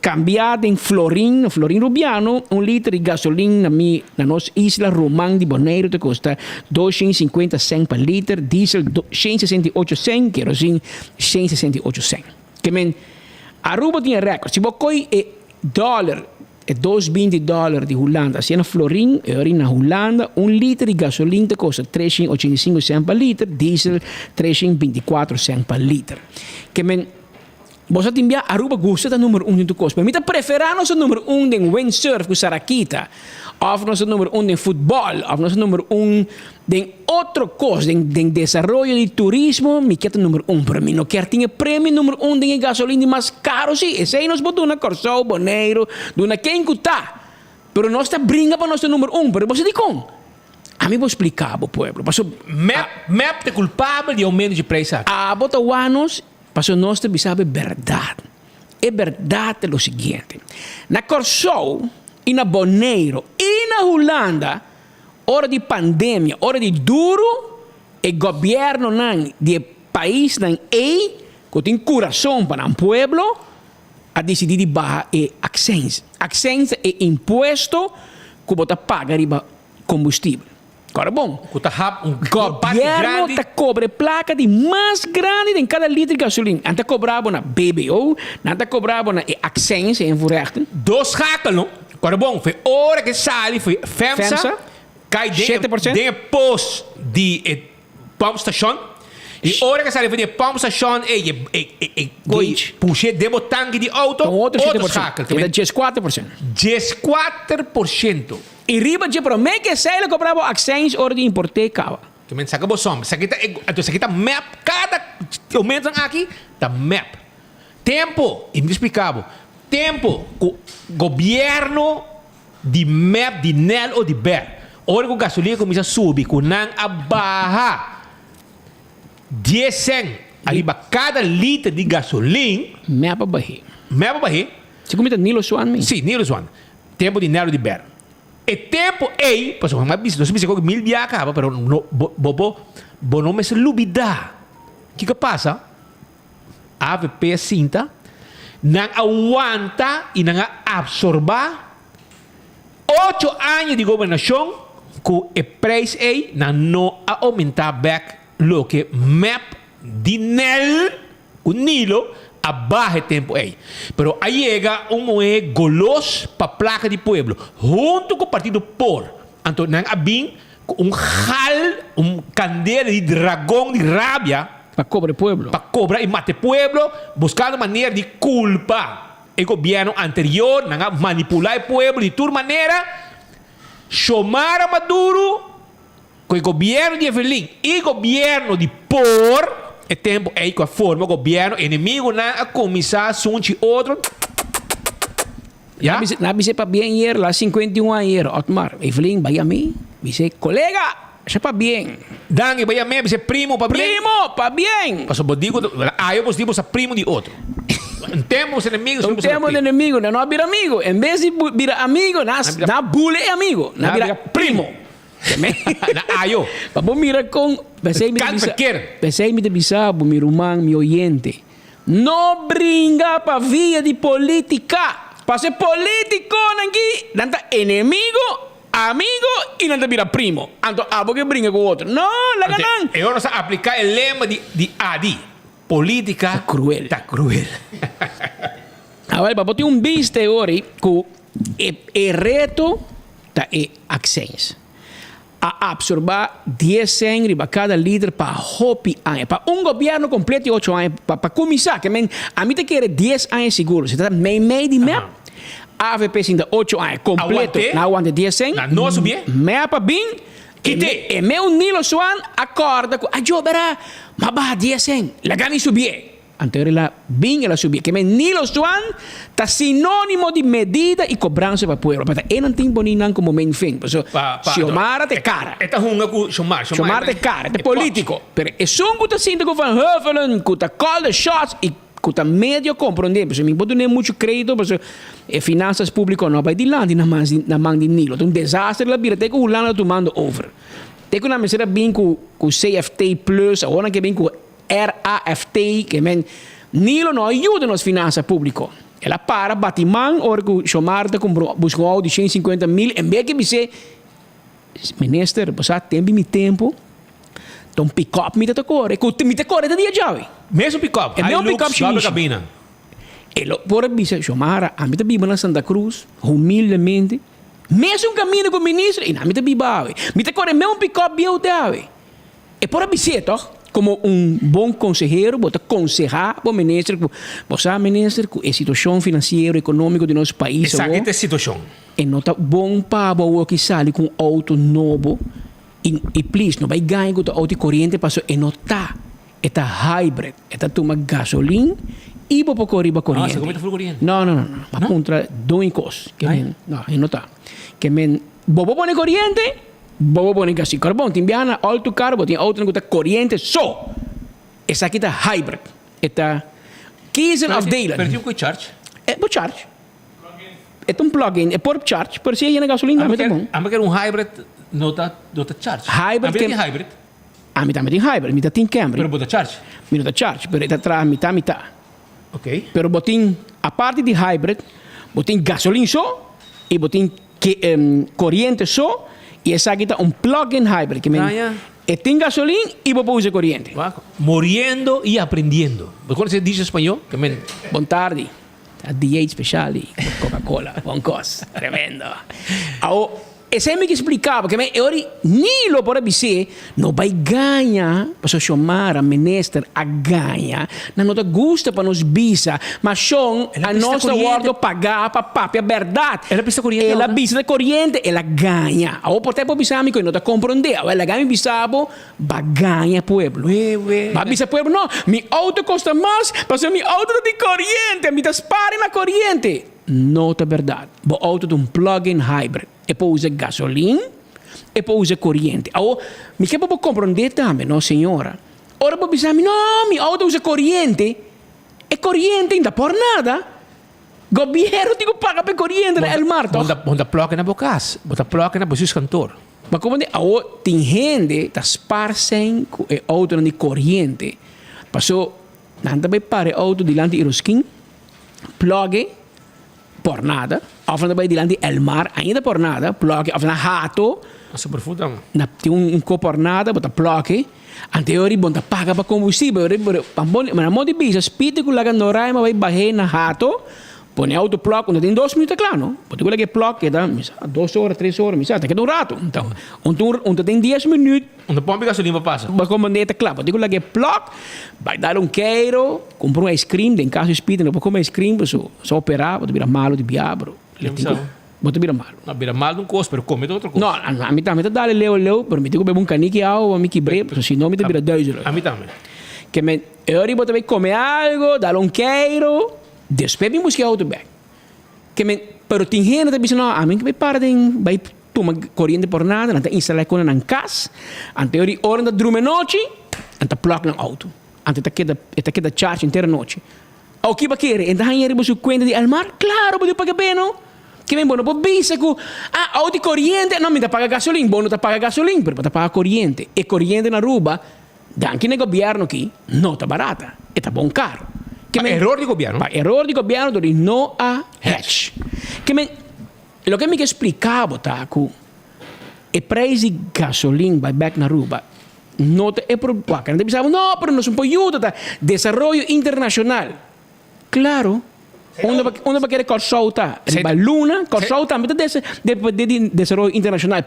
cambiado em florin rubiano, litro de gasolina na nossa isla Román de Bonaire te custa 250 cents per litro, diesel 168 cents, kerosene 168 cents. Que men, Aruba tinha recorde. Se você dólar e 2,20 dólares de Holanda. Se na florin, na Holanda, litro de gasolina custa 385 cents per litro, diesel 324 cents per litro. Que men, você tem a Aruba gosta da número 1 do custo. Mas preferar nosso número 1 em windsurf com Sarakita, ou nosso número 1 em futebol, ou nosso número 1 em outro coisa, em desenvolvimento de turismo, me quer número 1 para mim. Não quer ter prêmio número 1 em gasolina mais caro, sim. Esse aí nós botamos na Corsou, Bonaire, na quem que tá. Mas nós está brinca para nosso número 1. Mas você diz como? A mim vou explicar para o povo.
Map é culpável de aumento de preço.
Botawanos, para nós também sabe verdade. É verdade o seguinte. Na Corsou, e na Bonaire, e na Holanda, hora de pandemia, hora de duro, o governo de país que tem coração para o povo, a decidir de baixar e accents. Accents é imposto que você paga de combustível. Agora, bom, o governo está cobrando placa de mais grande em cada litro de gasolina. Antes cobrava na BBO, antes cobrava na accents em Vurechten.
2 hackers, agora, bom, foi hora que sai, foi FEMSA, cai dentro posto de pump station. E hora que sai de pump station, puxa demo tanque de auto,
outro hackers. Que dá 14%.
14%.
E riba de promete que sai ele cobrava accents hora de importar cava.
Tu me saca bosom, saquita map, cada aumento aqui, tá map. Tempo, inexplicável. Tempo, o governo de map de NEL ou de BER. Hora que o gasolina começa a subir, com não a barra 10 cents, arriba cada litro de gasolina.
Map a barra.
Map a barra.
Você comenta Nilo Swan?
Sim, Nilo Swan. Tempo de NEL ou de BER. E tempo ei, pessoal, mas não se que 1000 dia acaba, pero não me se lubida. O que passa? A AVP cinta não aguanta e não absorba 8 anos de governação que o preço ei não aumentar back lo que map de NEL, o Nilo, abaixo tempo aí. Pero aí chega golos para placa de pueblo, junto com o partido POR. Então, não havia candela de dragão de rabia
para cobrar pueblo.
Para cobrar e matar pueblo, buscando maneira de culpa. O governo anterior não manipular o pueblo de toda maneira, chamar a Maduro, com o governo de Evelyn e o governo de POR. É tempo aí com a forma o governo inimigo na começar a sunti outro.
Já? Não sei para bem ir lá 51 anos, Otmar. Evelyn, vai a mim. Dice, colega, já para bem.
Dan, vai a mim, dice primo para bem.
Primo, para bem.
Passo digo, eu vos digo a primo de outro. Temos inimigos,
não temos inimigo, não vira amigo. Em vez de virar amigo, na bule amigo, na vira primo.
Ayo.
Vamos mirar com. Pensei me devisar, meu irmão, meu oyente. Não brinca para via de política. Para ser político aqui, não tá inimigo, amigo e não tá vira primo. Então, porque brinca com o outro. Não, la ganan.
Eu não sei aplicar o lema de ADI. Política.
Tá cruel.
Tá cruel.
Agora, para botar viste hoje que o reto tá accents. A absorber 10 cents para cada líder para hopi anos. Para governo completo de 8 anos. Para começar, que a mim te quer 10 anos seguro. Se está meio de map, a AVP ainda 8 anos completo. Não aguenta 10 cents.
Não subir.
Mapa bem, E meu Nilo Swan acorda com a jobera, ma ba dia sen, la gami subie. Anteriore la bing e la subie. Che me Nilo Swan ta sinonimo di medida e cobranza para pueblo. Perché e non tempo ni nan come main thing. So, Xiomara te cara.
Esta hunga ku
Xiomara te cara, te politico. Per e son ta síndico van Huffelen, ta call the shots e ta medio comprendere. Se mi boto nem muito crédito, porque e finanças públicas não vai de lá, na mão de Nilo. Um desastre la bira, te que o lana tomando over. Te que na mesera bem com CFT Plus, agora que bem com RAFT, que men Nilo não ajuda nas finanças públicas. Ela para batimang or que Xiomara te comprou buscou de 150 mil, em vez que me se minister, passar tempo mi tempo. Então pick-up me te corre, que me te corre de dia já.
Mesmo pick-up,
é meu pick-up
chama cabina.
E lo por bisa Xiomara, a mim te biba na Santa Cruz, humildemente. Mesmo caminho com o ministro, e na mim te biba. Me te corre meu pick-up bio te ave. E por bisa, toch? Como bom conselheiro, bota aconselhar o ministro, você ministro, com a situação financeira e econômica do nosso país.
Exatamente a situação.
E não tá bom para o que sai com auto novo. E please, não vai ganhar com o auto corrente, passou e não tá. É hybrid, é toma gasolina e vou correr para corrente.
Você comenta full corrente?
Não. Para contra dois costos. Não, não tá. Que men, vou pôr corrente, vou pôr gasolina. Carbon, tem biana alto carbo, tem auto que tá corrente só. Essa aqui tá hybrid. É Keysen of Dayland.
Perdi o charge?
É por charge. É plug-in, é por charge. Por se é gasolina, é muito bom.
A quer hybrid, não tá charge.
Hybrid.
Hybrid.
A mitad hybrid, mitad tem Camry.
Pero bota charge.
Bota charge, pero está atrás mitad.
Ok.
Pero botin, a parte de hybrid, botin gasolina só e botin corrente só e essa aqui tá plug-in hybrid que tem gasolina e vou usar corrente.
Moriendo e aprendendo. Quando você diz espanhol, que men.
Bom tarde. A D8 special Coca-Cola, bom coisa, tremendo. Esse é me que explicava, porque ora Nilo por ABC não vai ganhar, para se chamar a minister a ganhar, não te gusta para nos bisa, mas são a nossa guarda pagar para papi a verdade.
Ela precisa corrente.
Ela precisa corrente, ela ganha. Ou por tempo bisa amigo, não te compreende. Ela ganha bisabo, vai ganhar pueblo. Vai bisa pueblo, não. Mi auto custa mais, mas mi auto tem corrente, me dispara na corrente. Não é verdade. O auto é plug-in hybrid. E poi usa gasolina e poi usa corrente. Mi che può comprendere também, no signora? Ora può pensare, no, mi auto usa corrente e corrente non da por nada. Governo dico paga per corrente nel marto.
Bota plug na bocas, bota plug na bosis cantor.
Ma come tem gente da sparsen e auto di corrente. Passò nanda bei pare auto di lanti iroskin plug por nada. Of na bij die land die Elmar, ainda por nada, plug of na hato.
Super food
na tem co por nada, bota plug. Anteori bonta paga para combustível, mas na mão de bisa, spite com laga norai, mas vai barrer na hato. Põe auto plug, quando tem 2 minutos, claro, não? Porque o que plug que dá 2 horas, 3 horas, misa, tem que um rato. Então, onde tem 10 minutos,
onde põe gasolina passa.
Mas como é claro, porque o que plug, vai dar queiro, compra um ice cream, tem caso spite, não pode comer ice cream, só operar, pode virar malo de biabro. Bota bira malo.
Não, bira malo não custa, mas come outra coisa.
Não, a mim também dá leu, mas me digo bebe canique ao, a mim que breve, se não me bira 2 euros.
A mim também.
Que me, eu bota bem comer algo, dar queiro, depois me buscar outro bem. Que me, pero tem gente que diz não, a mim que vai para vai tomar corrente por nada, não tem instalar com na casa, anterior hora da dormir noite, anta plug no auto, anta tá queda charge inteira noite. O que vai querer? Então aí ele conta de Almar, claro, pode pagar bem, não? Que bem, bueno, pode bisa que auto corrente, não me dá paga gasolina, bueno, tá paga gasolina, pero tá paga corrente. E corrente na Aruba, anche nel governo aqui, não tá barata, e tá bom caro.
Error di governo?
Error di governo dove não há hedge. Que me, lo que me explicava, Taco, o preço de gasolina vai back na Aruba, não é problema. Não pensava, não, pero não é um ajuda, tá? Desenvolvimento internacional. Claro. Onde vai querer corsolta? Vai Luna, corsolta, mas de desenvolvimento internacional.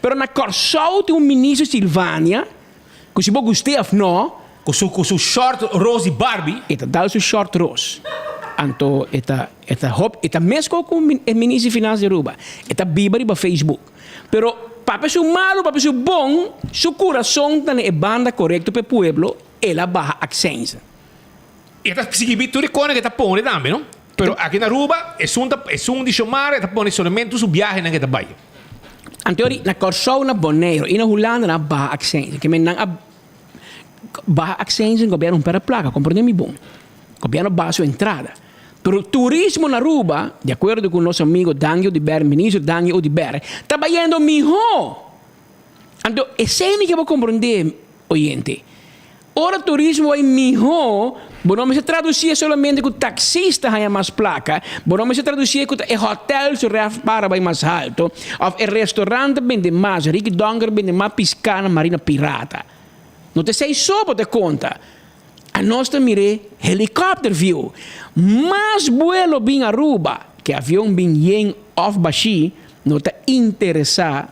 Pero na corsolta ministro Silvânia, que se você gostar não,
com seu short rose Barbie,
eta dá seu short rose. Anto eta mesmo com o ministro de Finanças de Aruba, eta bibari para Facebook. Pero para su malo, para su bom, su coração tá na banda correto para o pueblo, ela barra accent.
E esta psiquibitura que está pondo também, não? Pero aqui na Aruba, é um de chamar, está pondo somente su viagem na que está vai.
Anteori, na Corsou, na Bonaire, e na Holanda, na barra accent. Que men nang barra accent, o governo para placa, compreende-me bom. O governo barra sua entrada. Pero turismo na Aruba, de acordo com o nosso amigo Daniel Odiber, ministro Daniel Odiber, está indo melhor. Então, é sempre que eu vou compreender, oyente. Ora, turismo vai melhor, não se traduzir somente com taxista ganha mais placa, não se traduzir com o hotel se para vai mais alto, ou o restaurante vende mais, rico donker vende mais piscina marina pirata. Não te sei só para te conta. A nossa mire helicóptero view, mais vuelo bem Aruba, que avião bem off baixi, não te interessa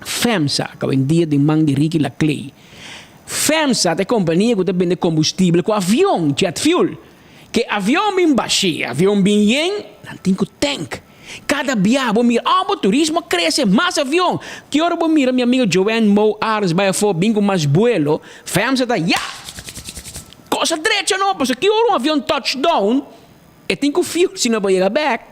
FEMSA, que é um dia de mão de rico la clay. FEMSA é a companhia que vende combustível com avião, jet fuel. Que avião bem baixo, avião bem yen, não tem tank. Cada viagem, vou mirar, o turismo cresce, mais avião. Que hora vou mirar, minha amiga Joanne Mo Ares, vai for bem com mais vuelo, FEMSA está, coisa direita não, porque que hora avião touchdown, e tem que fuel, se não vai chegar back.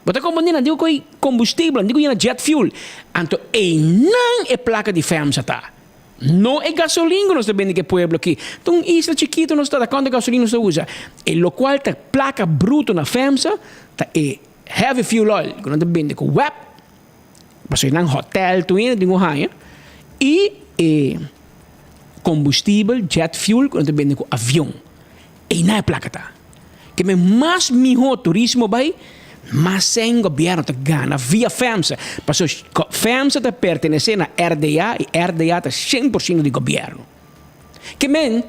Mas a companhia não digo que combustível, não digo que jet fuel. Então, não é placa de FEMSA, tá? Não é gasolina nós também que pueblo aqui. Então, isla chiquito nós está da quanto gasolina nós usa. E lo qual tá placa bruto na FEMSA, tá é heavy fuel oil, que nós também com web, passou em hotel, tu ainda tem raia, e combustível, jet fuel, que nós também com avião. E não é placa tá. Que me mais melhor turismo vai, mas sem governo te gana via FEMSA. Passou FEMSA te pertenece na RDA e RDA te 100% de governo. Que men,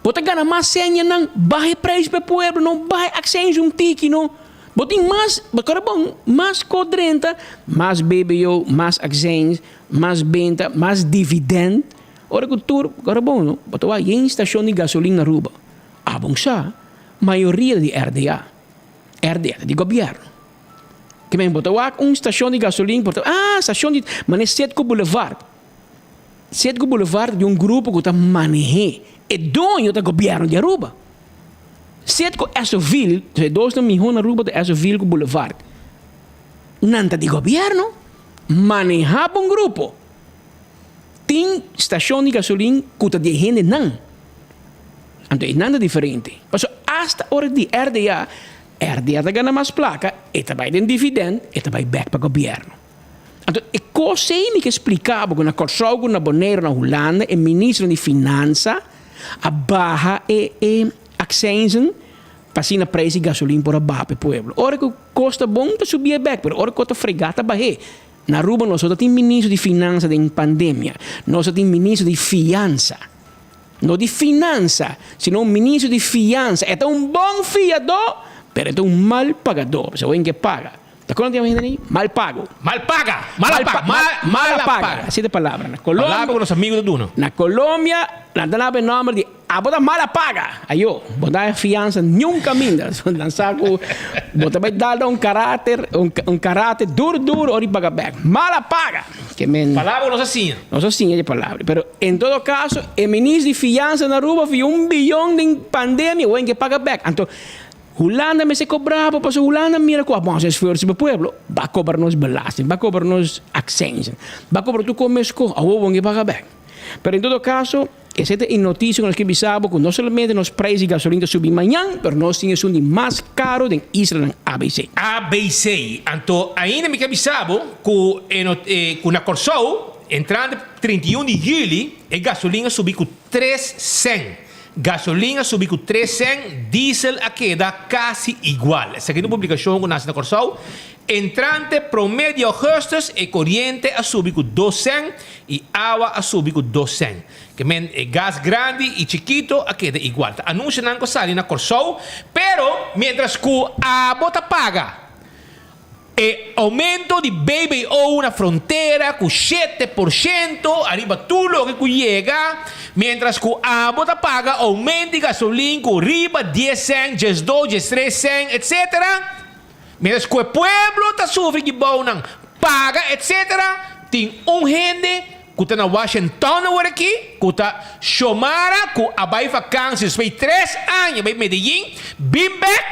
pode ganhar mais senha não baixa preço para o povo, não baixa access tiki não. Botem mais, agora bom, mais codrenta, mais BBO, mais access, mais venda, mais dividend. Ora que tudo, agora bom, não. Botou aí em estação de gasolina Aruba. Ah, bom sa, maioria de RDA de governo. Que men botou estação de gasolina, estação de, mas é Setco Boulevard. Setco Boulevard de grupo que está maneje, é dono do governo de Aruba. Setco Esoville, dois na milhões na Aruba de Esoville Boulevard. Nanta de governo, manejava grupo. Tem estação de gasolina que está de gente não. Então é nada diferente. Mas hasta hora de RDA está ganhando mais placa, e também tem dividendo, e também back para o governo. Então, é coisa que explicava que na Corsou, na Bonaire, na Holanda, o ministro de Finanças, a barra e accenten para ser na preço de gasolina para baixo para o povo. Ora que custa bom, está subir back, mas ora que custa fregata barre. Na Aruba, nós temos ministro de Finanças em pandemia, nós temos ministro de Fiança. Não de Finança, sino ministro de Fiança. É um bom fiador, pero é um mal pagador. Você vai que paga. Tá quando tem gente mal pago.
Mal paga.
Assim de palavra. Na Colômbia,
palavra com os amigos do Duno.
Na Colômbia, não tem nome de botar mala paga. Aí eu, botar fiança nunca minda. Lançar com, botar vai dar um caráter duro, ori paga back. Mala paga. Que men.
Palavra não assim.
Não assim é de palavra. Pero em todo caso, o ministro de Fiança na Aruba viu 1 bilhão de pandemia, o que paga back. Então, Holanda me se cobrava, porque Holanda mira com a bom esforço para o povo, vai cobrar nos belasting, vai cobrar nos accents, vai cobrar tu comesco, a o que paga back. Pero em todo caso, essa é a notícia que nós queremos que não somente nos preços de gasolina subem amanhã, mas nós temos um de mais caro em Israel, ABC.
ABC. Então, ainda me avisava que na Corsou, entrando 31 de julho, a gasolina subiu com 3 cents. Gasolina subiu com 3 cents, diesel a queda quase igual. Essa aqui é uma publicação que nasce na Corsou. Entrante promédio custos e corriente a subir com 2 cents e água a subir com 2 cents. Que men gas grande e chiquito a queda igual. Anuncia não que sai na Corsou, pero mientras que a bota paga e aumento de BBO na fronteira com 7%, arriba tudo que chega, mientras que a bota paga aumento de gasolina com arriba 10 cents, 12, 13 cents, etc. Mientras que o pueblo está sofrendo que bom não paga, etc. tem gente que está na Washington agora aqui, que está chamada, que vai vacanças, vai 3 anos, vai Medellín, bem back,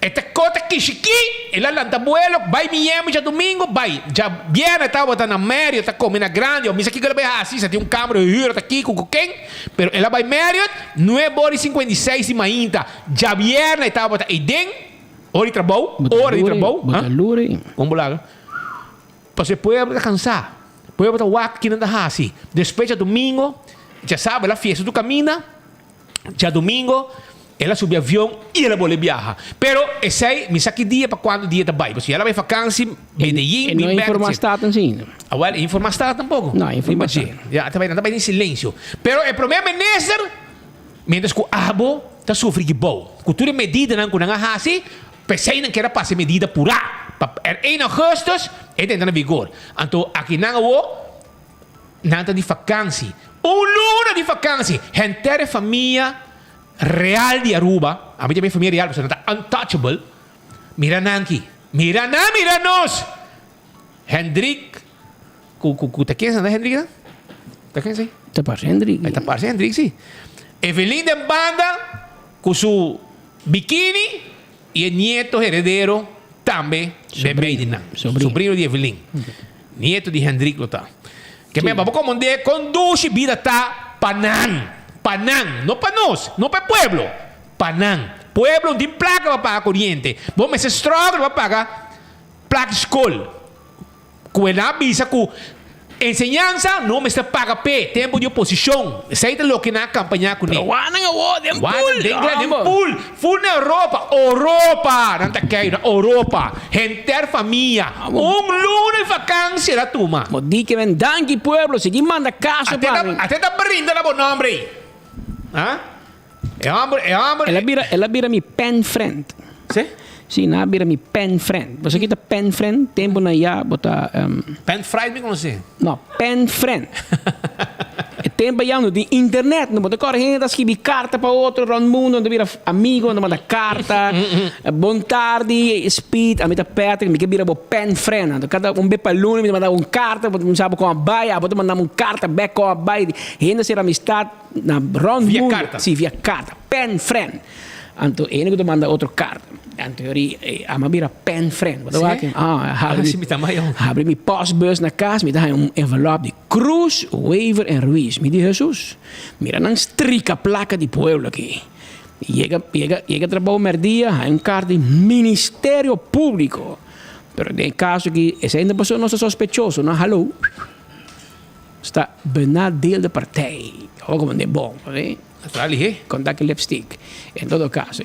esta cota que aqui, ela lanta vuelo, vai Miami já domingo, vai, já viene, está botando na Marriott, está comendo grande, ou misa aqui que ela vai assim, se tem câmera de hira, está aqui, com quem, pero ela vai Marriott, 9h56 de manhã, já viene, está botando, e den, hora de trabalho, como lá, você pode descansar. Puede botar walk que nada así. Después ya domingo, ya sabe, la fiesta, tú camina. Ya domingo, ela sube avião e ela vuelve viajar. Pero esse aí, me saque dia para quando dia vai. Porque ela vai vacança, Medellín,
e não informa estado assim.
Ah, well, informa estado tampouco.
Não, informa estado.
Já, está bem em silêncio. Pero o problema é nesse, mientras que o abo está sofrendo de bom. Cultura medida não kuna nga hasi, pensei não quer passar medida pura. Er 1 augustus, het entra in vigor. Então, aqui não nada de vakantie. Luna de vakantie. Gente família real de Aruba. A minha família real, porque não está untouchable. Mira nanki. Mira nós. Hendrik. Tá quem é Hendrik? Tá quem é?
Tá para Hendrik.
Tá para Hendrik, sim. Evelyn de banda, com seu biquíni e o nieto heredero também de Beidina, sobrinho de Evelyn, nieto de Hendrik Lothar. Que me vamos comandar, conduz vida tá Panam, não para nós, não para pueblo, Panam. Pueblo de placa vai pagar corrente, vamos ser strong vai pagar placa escola. Com ela avisa que enseñanza não me está paga P, tempo de oposição. Isso aí é o que na campanha com ele. Full na Europa, não está queira, Europa, gente família, luna de vacância da turma.
Mo di que ven dangi pueblo, se manda caso para.
Até tá brinda na bom nome. Ah? É homem.
Ela vira mi pen friend.
Sim?
Sim, na vira mi pen friend. Você kita pen friend, tempo na ya bota
pen friend me conhece?
No, pen friend. E tempo ya no di internet, no bota correndo da scrivi carta para outro round mundo, onde vira amigo, onde manda carta, bon tardi, speed, a meta Patrick, mi che vira bo pen friend. Cada be palune mi manda carta, non sabe com a baia, bota mandar carta back com a baia. Ainda ser amistad na round
via
mundo.
Carta.
Sì, via carta, pen friend. Anto ene que manda outro carta. Anto yori amabira pen friend. Wat waken? Abre mi postbus na casa, me dá envelope de Cruz, Weaver en Ruiz. Me diz Jesus, mira nang strica placa de pueblo aqui. Llega trabalho merdia, hay carta de Ministério Público. Pero en caso que essa ainda pessoa não é sospechoso, não hallo. Está benad deel de partij. Ook om een bom, né? Com daquele lipstick. Em todo caso,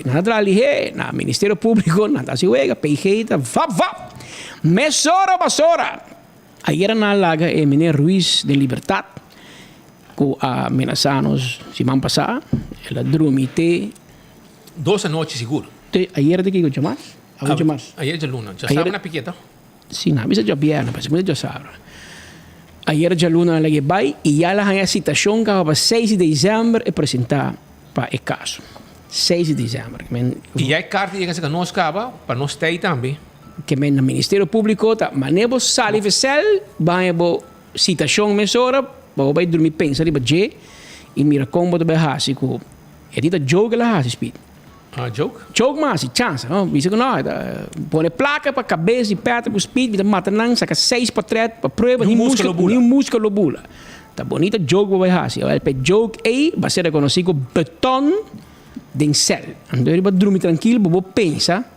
na tralihe, na Ministério Público, na Tasiwega, Peijeita, vap. Mesora, basora. Ayer na laga, Mene Ruiz de Libertad, com a Menasanos, semana passada, ela dormite.
12 noites, seguro.
Ayer de que eu chamar?
Ayer de luna. Já estava na piqueta?
Sim, na bisa já viernes, mas muito já sabe. Ayer já luna lagi vai e já lá a citação que para 6 de dezembro é apresentar para o caso. 6 de dezembro.
E aí carta que nós acaba para nós ter também.
Que no Ministério Público tá, mas nebo sali vesel, vai bo citação mesora, vai dormir pensa de budget e mira como de básico. É dita jogo lá speed.
Joke?
Joke mas, chance, não? Bisa que não, põe placa para cabeça e perto para speed, vida mata não, saca 6 portretos para prova de músculo bula. Tá bonita joke vai hasi. O pe joke aí vai ser reconhecido beton de cel. Então ele vai dormir tranquilo, vou pensar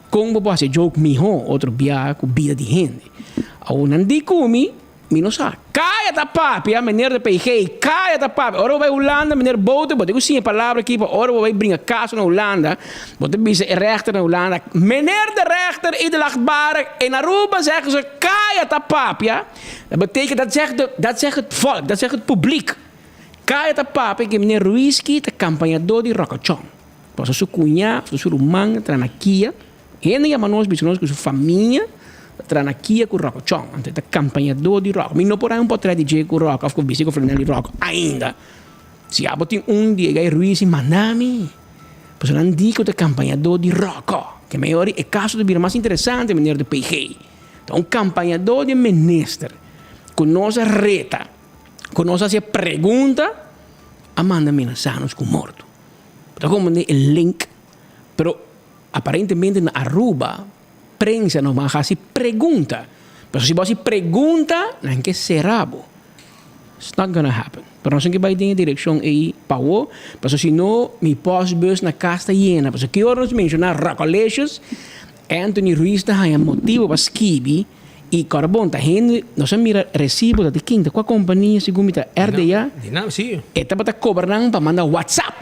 como vou fazer joke melhor, outro biar com vida de gente. Ao não di comi, mi não sabe. Caia da papi, a maneira de PG, caia da papi. Ora vai Holanda, maneira bote, bote com sim a palavra aqui, ora vai brincar caso na Holanda, bote bisa rechter na Holanda, maneira de rechter e de lachtbare, en Aruba zeggen ze caia da papi, ja. Dat betekent, dat zegt het volk, dat zegt het publiek. Caia da papi, que meneer Ruiski, de campanhador de Rocochon. Passa sua cunha, sua irmã, tranaquia, e ainda chama-nos, com sua família, tranaquia com rock chong, ante ta campanhador de rock. Mi não porá potrei dizer com rock, of course, com Fernando rock ainda. Se abo tem dia gai Ruiz e Manami, pois não digo ta campanhador de rock, que maior é caso de vir mais interessante, maneira de PG. Então, campanhador de ministro, com nossa reta, com nossa pergunta, manda mensagens com morto. Então, como o link, pero aparentemente na Aruba, prensa não vai fazer pergunta. Mas se você pergunta, não que será. It's not gonna happen. Pero nós que vai ter direção aí para o, porque senão me postbus na casa llena. Porque que horas mencionar recoletos, Anthony Ruiz da há motivo para skibi e carbon tá gente, nós mira recibo da quinta com a companhia segundo a RDA.
Não, sim.
Eta para cobrar para mandar WhatsApp.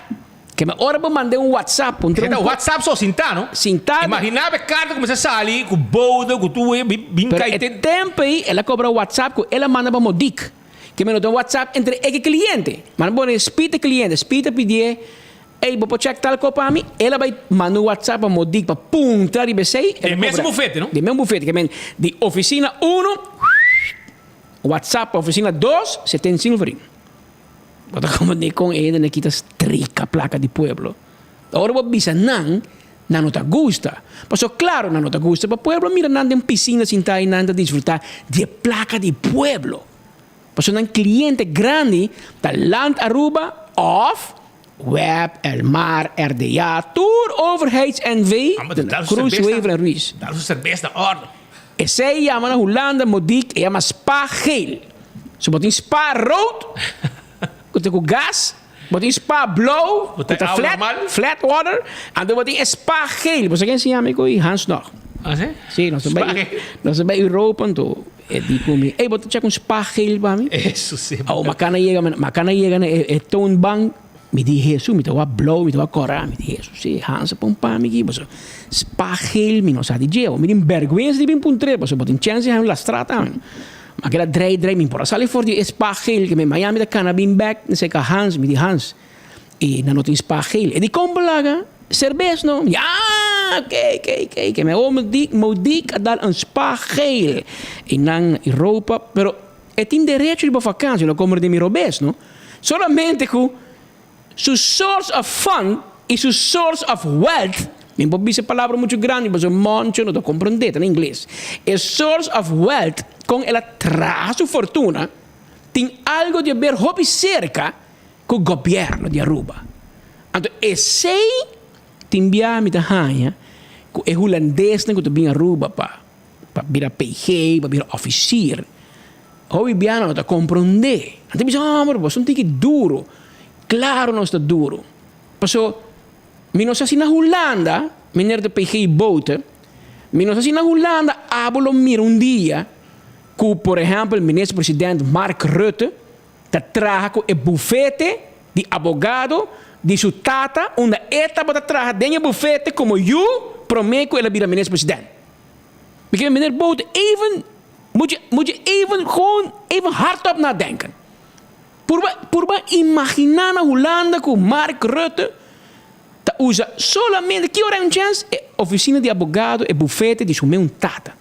Que me hora para mandar um WhatsApp.
Então, WhatsApp só sintano.
Sintano.
Imaginava a carta começa a sair com boda, com tu, bem
caído. Pero tempo aí, ela cobra o WhatsApp, ela manda para Modic. Que me nota WhatsApp entre ele e cliente. Mas bom, espita cliente, espita pedir, ei, vou check tal coisa para mim, ela vai mandar o WhatsApp para Modic para puntar e BC.
É mesmo bufete, não?
De mesmo bufete, que vem de oficina 1, WhatsApp para oficina 2, 75 farinha. Bota como de com ele, ne quita trica placa de pueblo. Agora vou bisa não te gusta. Mas claro, não te gusta para pueblo, mira nada em piscina sin tá e nada disfrutar de placa de pueblo. Mas um cliente grande da Land Aruba of Web, El Mar, RDA, Tour, Overheids-NV, Cruisewever en Ruiz.
Dat is cerveja da orde.
E zij llama na Holanda, Modic, e llama Spa geel. Ze botin Spa rood, com gas, botin Spa blauw, com flat water, en dan botin Spa geel. Você quem se llama aí? Hans nog.
Ah, sim?
Sim, nós bij Europa, então. E dico mi, botin check um Spa geel para mim?
Isso sim.
Oh, makana chega e toon bang. Me di Jesus, me tawa blow, me tawa cora, me di Jesus, sim, Hans pon pa me gibo. Spa geel, me não sabe de eu, me din vergüenza de bem puntre, porque botin chance han la strata. Maar que draai, me importa. Sali voor die Spa geel, que me Miami da cana bin back, ne sei que Hans, me di Hans. E na not in Spa geel. E di compalaga, cerveja no. Ja, okay, que me Modic a dar een Spa geel. E nan Europa, pero é tem direito de vakantie, não como de mi robes, no? Solamente que su source of fun e su source of wealth, nem pode dizer palavra muito grande, mas o monte não estou compreendendo em inglês. A source of wealth, com ela traz sua fortuna, tem algo de ver hobby cerca com o governo de Aruba. Então, esse tem biami da hanha, que é holandês que tu vem Aruba para virar PG, para virar oficier. Hobby biano não está compreendendo. Então, mas você não tem que duro. Claro, não está duro. Passou, menos assim na Holanda, meneer de PG boten, menos assim na Holanda, abolo mir dia, que, por exemplo, o ministro-presidente Mark Rutte, te traga o bufete de advogado de sua tata, onde etapa te traga dentro do bufete, como eu prometo, ele vira ministro-presidente. Porque meneer boten moet je even hardop nadenken. Por imaginar na Holanda que o Mark Rutte usa solamente que hora chance a oficina de advogado e bufete de sua tata.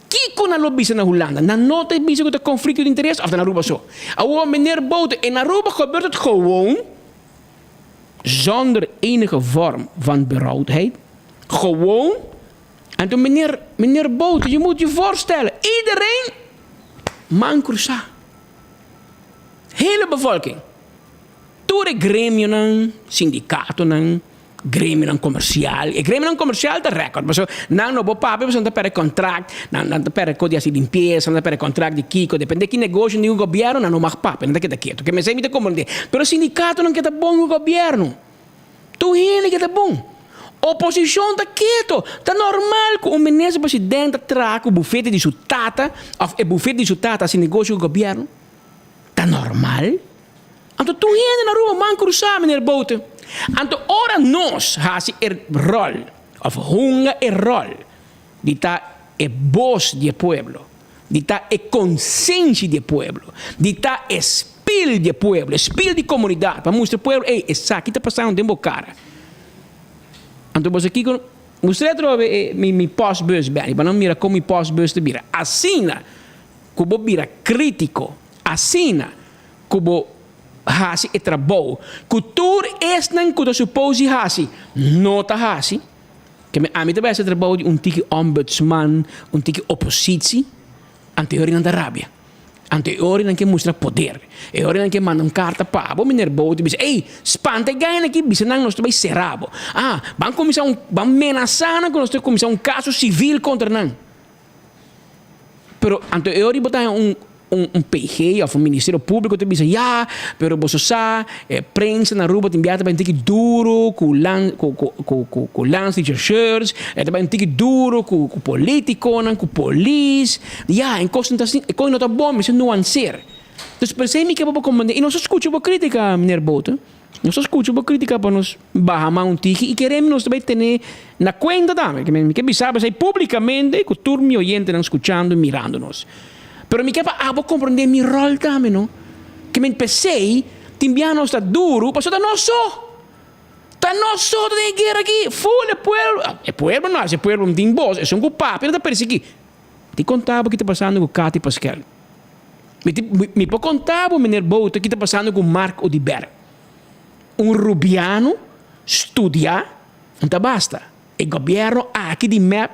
Que com a lobbyista na Holanda? Na nota is het conflict de interesse of na Aruba zo. Oude meneer Boten, in Aruba gebeurt het gewoon zonder enige vorm van berouwdheid. Gewoon. En toen meneer Boten, je moet je voorstellen, iedereen man cruza. Hele bevolking. Door de gremium, syndicaten, gremium commercial. E gremium commercial de record. Maar zo, nou no papi, we per contract, nou per código de limpieza, nou per contract de Kiko, depende que negócio de governo, não mag papi, não queda quieto. Que me sei me te comandei. Pero sindicato não queda bom o governo. Tu ele queda bom. Oposição está quieto. Está normal que o ministro-presidente traga o bufete de sua tata, ou o bufete de sua tata, se negócio do governo. Está normal? Então, tu ainda na rua man cruzar, meneer Boten. Então, ora nós, hasi rol, of hunga rol, de tá voz de pueblo, de tá consciência de pueblo, de tá espírito de pueblo, espírito de comunidade, para mostrar pueblo, ei, essa aqui está passando tempo cara. Então, você aqui, você trove mi postbus bem, para não mirar como mi postbus te vira. Assim, como vira crítico, assim, como hasi e trabalho, cultura é não que tu supõe hasi, não tá hasi, Que a mim também é trabalho de tiki ombudsman, tiki opositie, anterior na Arábia. Anterior não que mostra poder. E ora não que manda carta para o mineiro bote diz, ei, spanta ganha aqui, bisa nang nós também serabo. Vamos começar vamos ameaçar que nós temos começar caso civil contra nang. Pero anterior botar PG of Ministério Público te dice pero você sabe prensa na rua te enviar também tem que duro com lance de church também tem que duro com político com polícia em concentração com não tá bom mas não anser então percebe que é para comandar e nós escutamos crítica mineiro Bota nós escutamos crítica para nós barrar tiki e queremos nós também ter na conta também que bisaba sai publicamente com turma oyente não escutando e mirando nós. Pero mi kepa abo compreender mi rol também, não? Que me pensei, timbiano está duro, mas está nosso. Está nosso de guerra aqui. Full é pueblo. É pueblo não, é pueblo não tem voz, é só um culpado, pero está perseguindo. Te contava o que está passando com Cati Pascal. Me pode contar o menino Bouta o que está passando com Marco Odiber. Rubiano studia, não basta. O governo aqui de map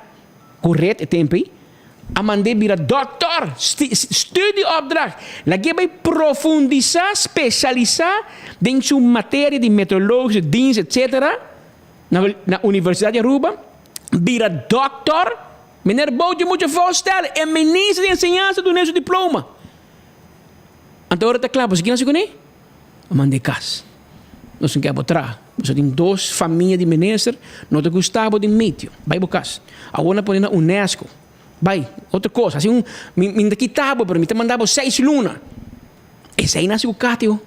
correto é tempo aí. A mandei vira doctor, studieopdracht. Lagi bij profundizar, specializar em sua matéria de meteorologische dienst, etc. Na Universidade de Aruba. Vira doctor. Meneer Bout, je moet je voorstellen, é ministro de enseñanza do seu diploma. Então, agora está claro, você quer não se eu mandei casa. Nós não queremos atrás. Você tem 2 famílias de ministros, não te gostava de meio. Vai para casa. Agora põe na Unesco. Vai, outra coisa, assim, me quitava, pero me te mandava 6 lunas. Esse aí nasceu o Cátio.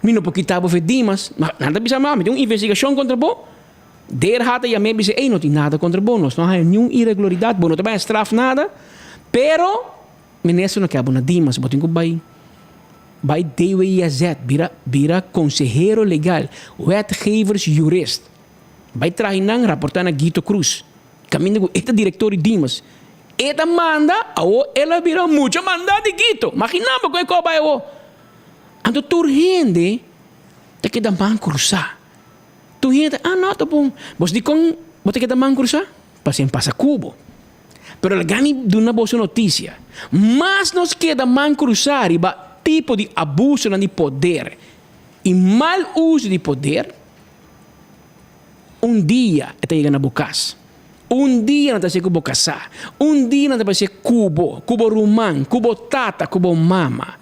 Me não quitava o Dimas, mas nada bisa mais, me tem uma investigação contra o Der hata e me disse, ei, não tem nada contra o não há nenhuma irregularidade, não tem straf nada, pero, ministro não quer na Dimas, botem que vai DWIZ, vira consejero legal, wetgevers jurist. Vai trazer rapportar na Guito Cruz. Caminho com este diretor de Dimas. Ela manda, ela vira muito mandada de Guito. Imaginamos como é que vai o. Então, tu gente, tem que dar mão cruzar. Tu gente, não, tá bom. Você diz com, você quer dar mão cruzar? Paciente passa cubo. Pero ela ganha de uma boa notícia. Mas nós queremos mão cruzar e tipo de abuso de poder e mal uso de poder, dia está chegando a bocas. Dia não está sendo cubo casar. Dia não está ser cubo romano, cubo tata, cubo mama.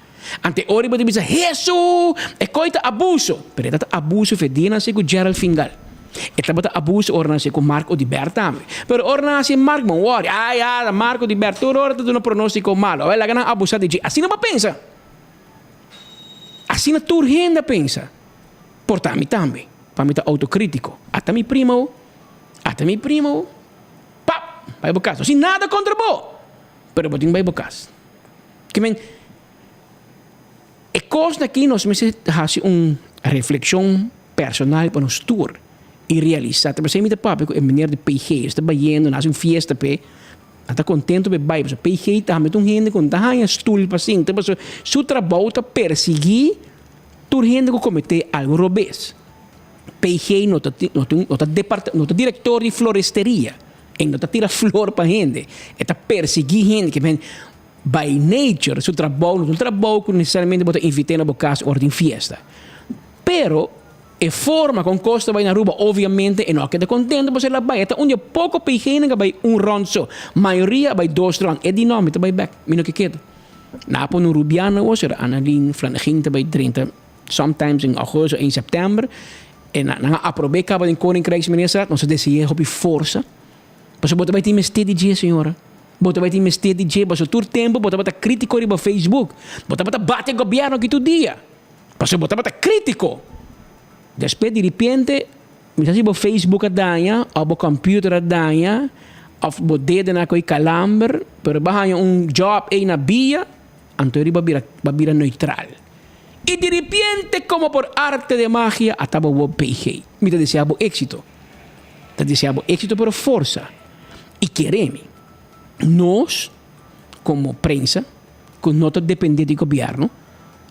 Ante ora pode dizer, Jesus, é coisa abuso. Pero é abuso fedina se com Gerald Fingal. É bota abuso ora se com Marco di Bertame. Pero ora se Marco não worry. Marco di Bertame ora tu não pronóstico malo. Ela gana abusar de assim não pensa. Assim a tua renda pensa. Portami também. Para mim tá autocrítico. Até mi primo. Vai para casa. Assim, nada contra o pero botem vai para casa. Que men é coisa aqui nós fazemos uma reflexão personal para nós tour e realizar. Mas se me dá papo, é maneira de PG, está baiando, nasce uma fiesta pe, está contente be bai, mas PG está met gente com tá em stool para sim, então seu trabalho tá perseguir tu gente que cometer algo robês. PG não tá diretor de floresteria. E não está tira flor para gente, está perseguir gente que vem by nature, seu trabalho, não trabalho que necessariamente bota invitar na casa ou em fiesta. Pero a forma com costa vai na rua, obviamente, e não queda contente, você lá vai, onde pouco pequeno que vai round só, maioria vai 2 rounds, é dinâmico, vai back, mino que queda. Na po no Rubiano, ou seja, Annalyn Flanaginta vai 30, sometimes em agosto, em setembro, e na aprobei cabo em Koninkrijksminister, não se decidia op força. Mas você vai ter investir DJ, senhora. Você vai ter investir DJ, mas o todo tempo você vai ter crítico no Facebook. Você vai bater o governo aqui todo dia. Mas você vai ter crítico. Depois, de repente, você vai Facebook a danha, ou o computer a danha, ou o dedo na coi calambre, pero vai job aí na via, então ele vai virar neutral. E de repente, como por arte de magia, ataba o PG. Me deseava éxito. Te deseava éxito por força. E queremos, nós, como prensa, que não dependemos do governo,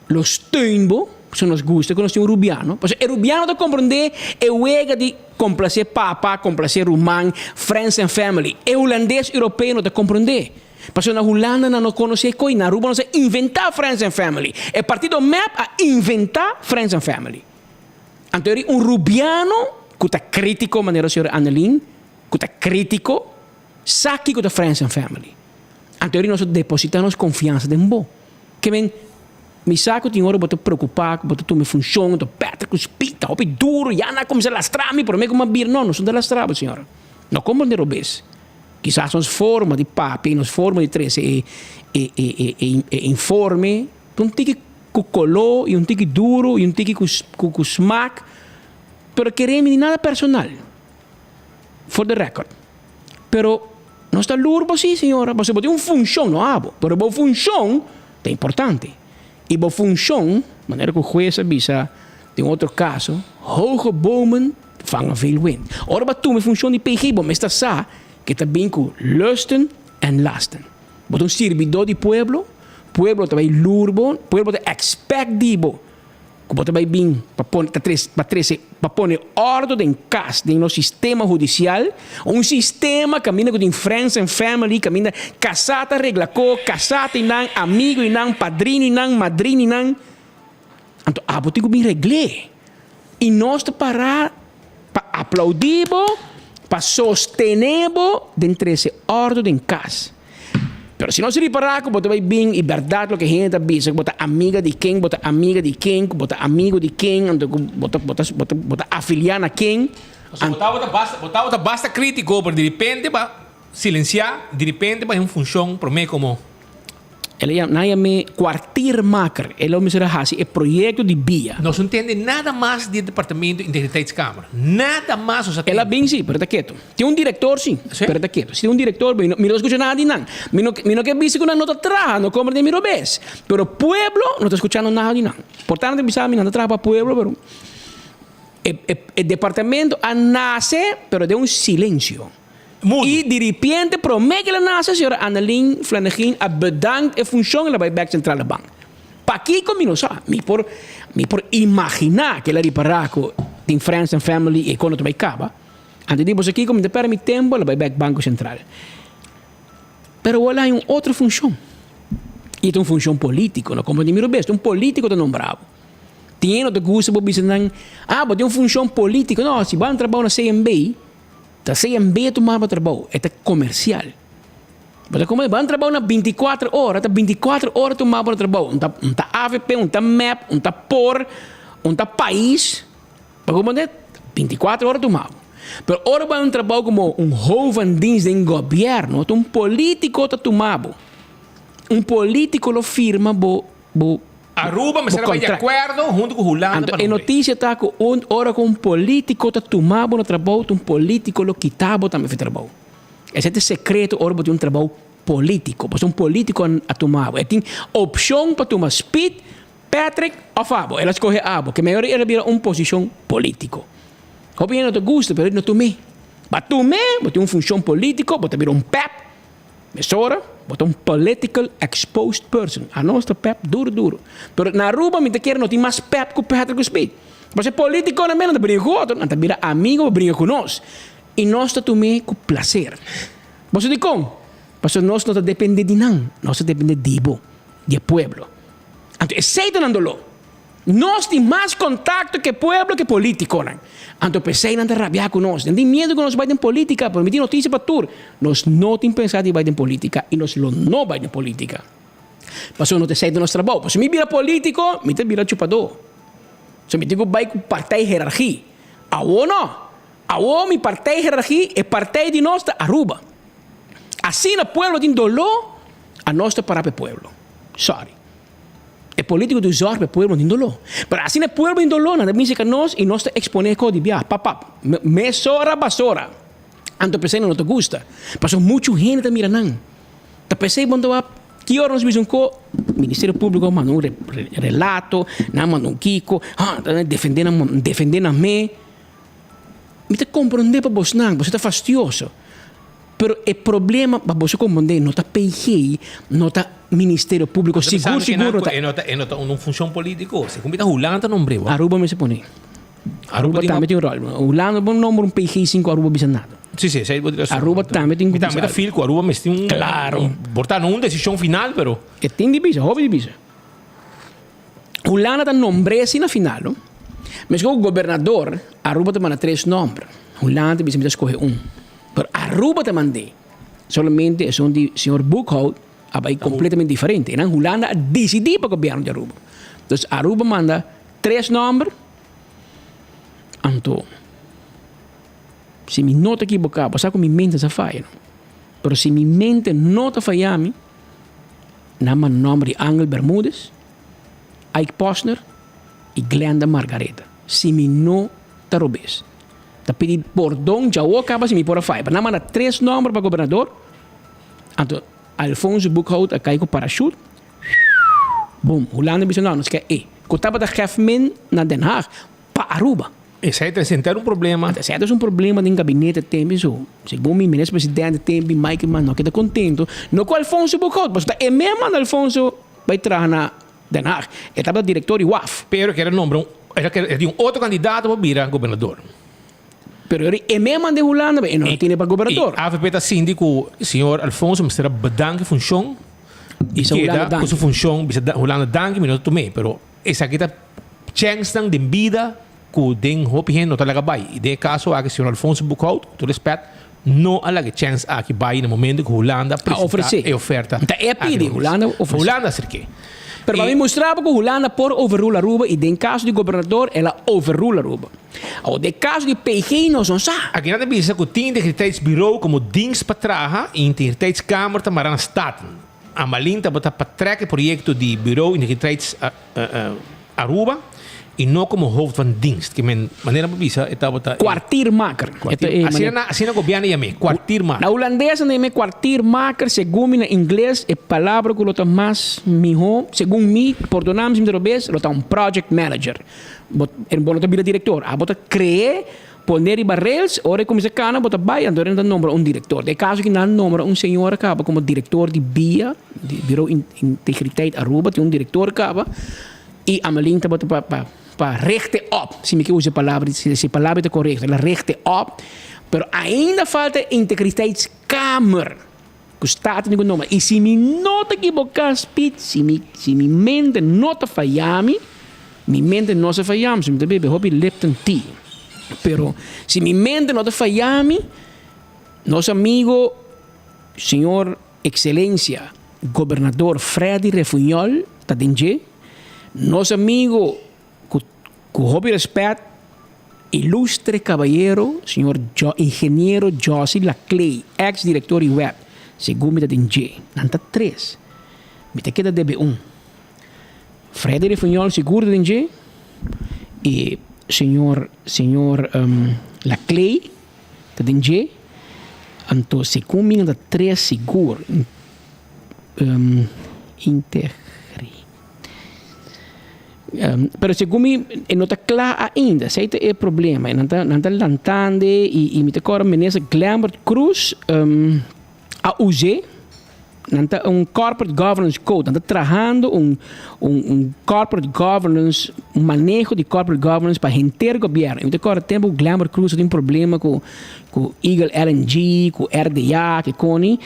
los steunbo, se nos gusta que nós temos rubiano. Porque o rubiano te compreende é o ega de complacer papa, complacer romano, friends and family. É holandês europeu não te compreende. Porque na Holanda não conhece coisa, na Aruba não se inventar friends and family. É partido map a inventar friends and family. Então, rubiano que está crítico, maneira senhora Annelien, que está crítico, sabe que está friends and family. Então, nós depositamos confiança em bom. Que vem, me saco tem hora para preocupar, para tu me funciona, tu peta, com espita, hopi duro, já não como se lastrami, por mim como uma bir, não são de lastrabo, senhora. Não como de robês. Quizás nos forma de papi, nos forma de três informe, um tique com color, e um tique duro, e um tique com smack, pero queremos nada personal. For the record. Pero não está lurbo, sim, senhora. Você pode ter uma função, não há, pero a função é importante. E a função, maneira que o juez avisa, tem outro caso, hoge bomen vangen veel wind. Ora, tu me função de PG, bom, está sa que está bem com lusten en lasten. Bot um servidor de pueblo também lurbo, pueblo te expectivo. Que bot também bem para pôr ordem em casa, no sistema judicial, um sistema que caminha com friends and family, caminha casata regla co, casata inang, amigo inang, padrino inang, madrina inang. Então, botigo bem reglé. E nós te parar para aplaudir, para sostener dentro desse ordem em casa. Pero se nós reparar que você vai bem e verdade o que a gente diz, que você amiga de quem, você amiga de quem, que você amigo de quem, você afiliar a quem.
Bota basta crítico, pero de repente va silenciar, de repente va em função para mim como
Ele me kwartiermaker. Ele me será assim, é projeto de via.
Não se entende nada mais do departamento de integriteitskamer. Nada mais.
Ela bem sim, pero está quieto. Tem director sim, pero está quieto. Se tem director, bem, não escuta nada de nada. Não que bici que não está trabalhando, não compra de miro vez. Pero o pueblo não está escutando nada de nada. Portanto, bisa não trabalha para o pueblo, pero o departamento nasce, pero de silêncio. E de repente, promete que ela nasce, a senhora Annelien Flanagan, a bedankt a função ela vai back central bank. Para aqui, como não sabe, me por imaginar que ela reparar com tem friends and family e quando tu vai acabar, antes de você aqui, como te permite tempo, ela vai back banco central. Pero ela tem outra função. E é uma função política, não como de miro best, um político te nombrado. Tem não te gusta por dizer, mas tem uma função política, não, se vai trabalhar na CMB, a CMB tomava trabalho, é comercial. Mas como van trabalhar na 24 horas, 24 horas tomava trabalho. Um tá AVP, um tá MAP, um tá POR, um tá país. Para como é 24 horas tomava. Mas ora vai trabalho como jovem dienst em governo, um político tá tomava. Um político lo firma
Aruba, mas será de acordo junto com o Holanda.
A notícia está que ora com um político está tomando no trabalho, um político lo quitava também o trabalho. Esse é secreto, ora tem um trabalho político, mas um político a tomar. Tem opção para tomar Speed, Patrick ou Fabo. Ela escolhe Abo, que melhor ela vira uma posição político. Como não te gusta, mas não tomei. Mas tomei, tem uma função política, você vira um PEP. Mas ora, você é um political exposed person. A nossa PEP duro. Pero na Aruba, me te quer não tem mais PEP que o Patrick Speed. Você é político, não te briga com outro, não te vira amigo, briga com nós. E nós te tomei com prazer. Você diz como? Porque nós não dependemos de nada. Nós dependemos de Ibo, do pueblo. Então, aceitando-lo. Nós temos mais contato que pueblo que político. Então, pensei não te rabiar com nós. Não tem medo que nós vamos em política. Por meter notícia para tu. Nós não temos pensado em ir em política. E nós não vamos em política. Mas eu não te sei do nosso trabalho. Se me vira político, me te vira chupador. Se me digo vai com partei hierarquia. Awo não. Awo mi partei hierarquia é partei de nós da Aruba. Assim no pueblo tem dolor, a nós para o pueblo. Sorry. É político do usar para o pueblo tem dolor. Mas assim no pueblo tem dolor, nada mais que nós e nós te exponer com de via, papá, mesora basura. Anto pensei não te gusta. Passou muito gente te mira não. Te pensei quando que hora nós vimos com Ministério Público mandou relato, não mandou Kiko, defendendo a mim. Me te compreender para você não, você está fastidioso. Pero o problema, você compreender, não está PG, não está Ministério Público, seguro.
É uma função política. Se como está Holanda, não breva.
Aruba me se põe. Aruba também tem um rol. Holanda, bom número um PG5, Aruba bisa nada.
Sim, sei.
Aruba também tem um...
Também está filho com Aruba, mas tem um...
Claro.
Portanto, não uma decisão final, pero...
E tem de bisa, hobby de bisa. Holanda está nombre assim na final, não? Mas o governador, Aruba te manda 3 nomes. Holanda bisa me escolher Pero Aruba te mandei. Solamente é onde o senhor Buchhout é completamente diferente. E Holanda decidiu para o governo de Aruba. Então, Aruba manda 3 nomes. Então, se me não está equivocado, passa com minha mente essa falha. Mas se minha mente não está falhando, nama nome de Angel Bermúdez, Ike Posner e Glenda Margareta. Se me não está robês. Está pedindo perdão, já o acaba se me pôr a falha. Nama manda 3 nomes para o governador. Então, Alfonso Buchhout a cair com o parachute. Bom, Holanda disse, não, que é. Que estava da Hefman na Den Haag para Aruba.
Esse aí é um problema.
Esse é um problema no gabinete tempo. Segundo o ministro-presidente tempo, Mike Man, não está contente. No qual Alfonso Buchhout, mas é mesmo Alfonso vai trazer na Den Haag. Ele estava diretor de UAF.
Pero que era nome, era de um outro candidato para virar governador.
Pero é mesmo de Holanda, e não tem para governador.
A AFP está síndico, o senhor Alfonso, mas será bedanke função. E queda com sua função, Holanda danke, mas não tomei. Pero essa aqui está chance de vida que den hopi não talaga vai. E de caso a que o senhor Alfonso Buchhout, com todo respeito, não há chance a que vai no momento que Holanda
oferece
e oferta.
Então é pedir Holanda oferece.
Holanda ser que.
Pero para mim mostrava que Holanda por overrule Aruba e em caso de governador ela overrule Aruba. Ou de caso de PG não são sa.
Aqui nada bisa que o integriteitsbureau como dienst para trabalhar e integriteitskamer tá marana staten. A malinta bota para trekken projeto de bureau integriteits Aruba e não como hoofd van dienst. Que men maneira para bisa eta bota
kwartiermaker.
Assim na governo ia me kwartiermaker.
Na holandesa nem me kwartiermaker segundo em inglês é palavra que lota mais miho, segundo mim, perdonamos me derobes, lota um project manager. É bom lota vira diretor. A bota criar poner barreles, ora como se cana, bota vai andar no número um diretor. De caso que não número um senhor acaba como diretor de BIA, de Bureau Integriteit Aruba, tem um diretor acaba e a malinta bota para rechte op, se me que use a palavra, se a palavra é correta, ela rechte op, pero ainda falta integriteitskamer, que está tendo nome. E se me nota equivocar, se me mente nota falhame, mi mente não se falhame, se me bebe hobby Lipton Tea. Pero se mi mente nota falhame, nosso amigo, senhor Excelência, governador Freddy Refunhol, está dentro, nosso amigo com hobby respeito, ilustre caballero, senhor engenheiro Josie Laclay, ex-diretor de web, segundo me dá nanta 3. Me te queda DB1. Freddy Refunhol, seguro de e senhor Laclay, tá dentro, então segundo me dá 3 seguro, pero segundo me não está claro ainda, esse é o problema, não está lantando e me agora menesa Glambert Cruz a UG, não está corporate governance code, não está trabalhando corporate governance, manejo de corporate governance para o governo. E agora tempo Glambert Cruz tem problema com Eagle LNG, com RDA, que coni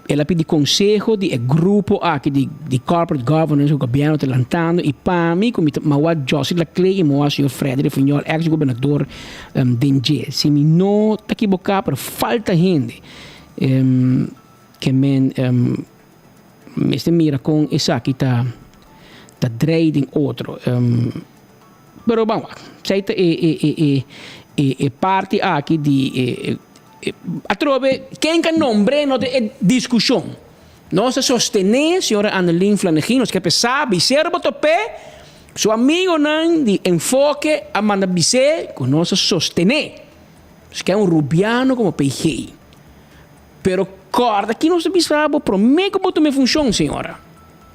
ela pede conselho de grupo aqui de corporate governance, o governo está lançando, e para mim, como Mawa Josie Laclay e Mawa senhor Freddy Refunhol, ex-governador de se me não está equivocado, pero falta gente que me mira com essa aqui está trading outro. Pero vamos, aceita é parte aqui de a trove quem que nombre não é discussão. Não se sostener, senhora Annelien Flanagan, que pensar, biser botopé, seu amigo não de enfoque a manda biser, que não se sostener. Que é rubiano como PG. Pero corda aqui não se bisrabo, promete que botou minha função, senhora.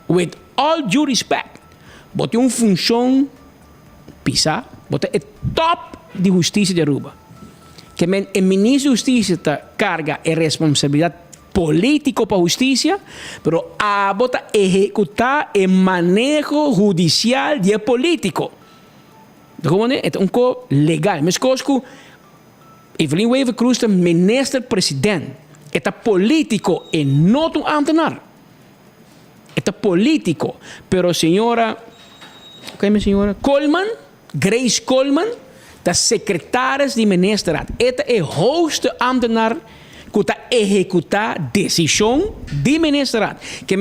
With all due respect, botou função, pisar, botou é top de justiça de Aruba. que el ministro de Justicia carga a responsabilidad político para justicia, pero bota ejecutar el manejo judicial y político. Het is un co legal. Mas cosco Evelyn Wever Cruz, de minister-president, het político e não um ambtenaar. Het político. Pero senhora, Coleman, Grace Coleman, de secretaris de ministerraad. Het is hoogste ambtenaar que executar decisão de ministerraad. Que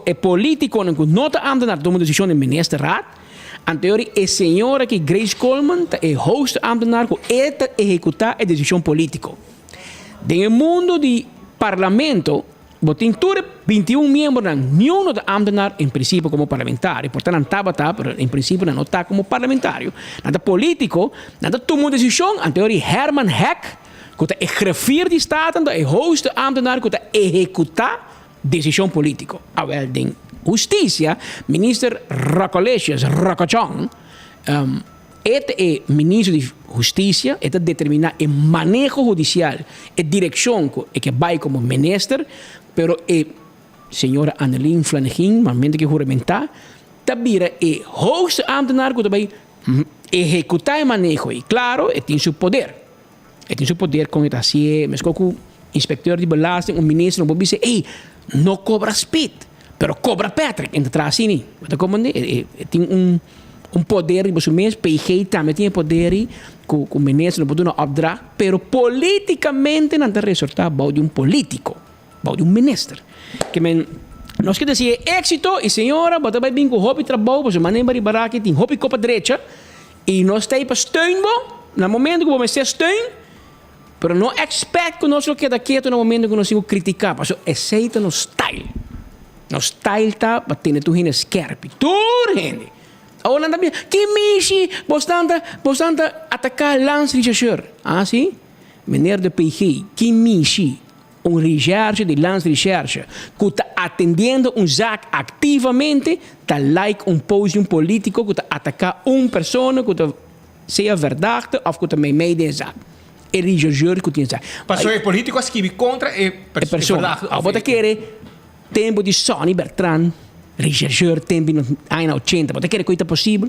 é político não está ambtenaar toma decisão de ministerraad. Anterior, a senhora que Grace Coleman é hoogste ambtenaar que executar a decisão política. No mundo do parlamento, tem 21 membros, nenhum é ambtenaar em princípio como parlamentário. Portanto, não está, mas em princípio não está como parlamentário. Nada político, nada toma decisão. Anterior, Herman Heck, que é griffier de staten, é hoogste ambtenaar que executar decisão política. Awel, den Justiça, minister Rakachong, este é ministro de Justiça, este determina o manejo judicial, a direção que vai como minister, pero a senhora Annelien Flanagan, momento que juramentar, também é hoogste ambtenaar que vai executar o manejo. E claro, tem seu poder. Tem seu poder com ele assim, mas com o inspector de belasting, ministro, não pode dizer, não cobra speed. Pero cobra Patrick, entra assim, tem poder, você mesmo, PG também tem poder, que o ministro não pode dar opdracht, pero politicamente não tem resultado de político, de ministro. Que nós queremos dizer éxito, e senhora, você vai vir com hobby trabalho, você maneira de barraque, tem hobby copa direita, e nós temos para steun, no momento que vamos ser steun, pero não expect que nós queda quieto no momento que nós vamos criticar, porque aceita no style. No style tá, batendo tu hina skerpi. Tur hindi. O nanda bia, que mishi, bostanta atacar lance rechercheur. Ah, sim? Meneer de PG, que mishi, recherche de lance recherche, que está atendendo zaak ativamente, tá like post político, que está atacar persona, que está seja verdachte, of que está mee de zaak. E rechercheur que tem zaak.
Passou é político que escreve contra e
persona. Ah, bota querer tempo de Sonny Bertrand, rechercheur tempo nos anos 80, pode querer coisa possível?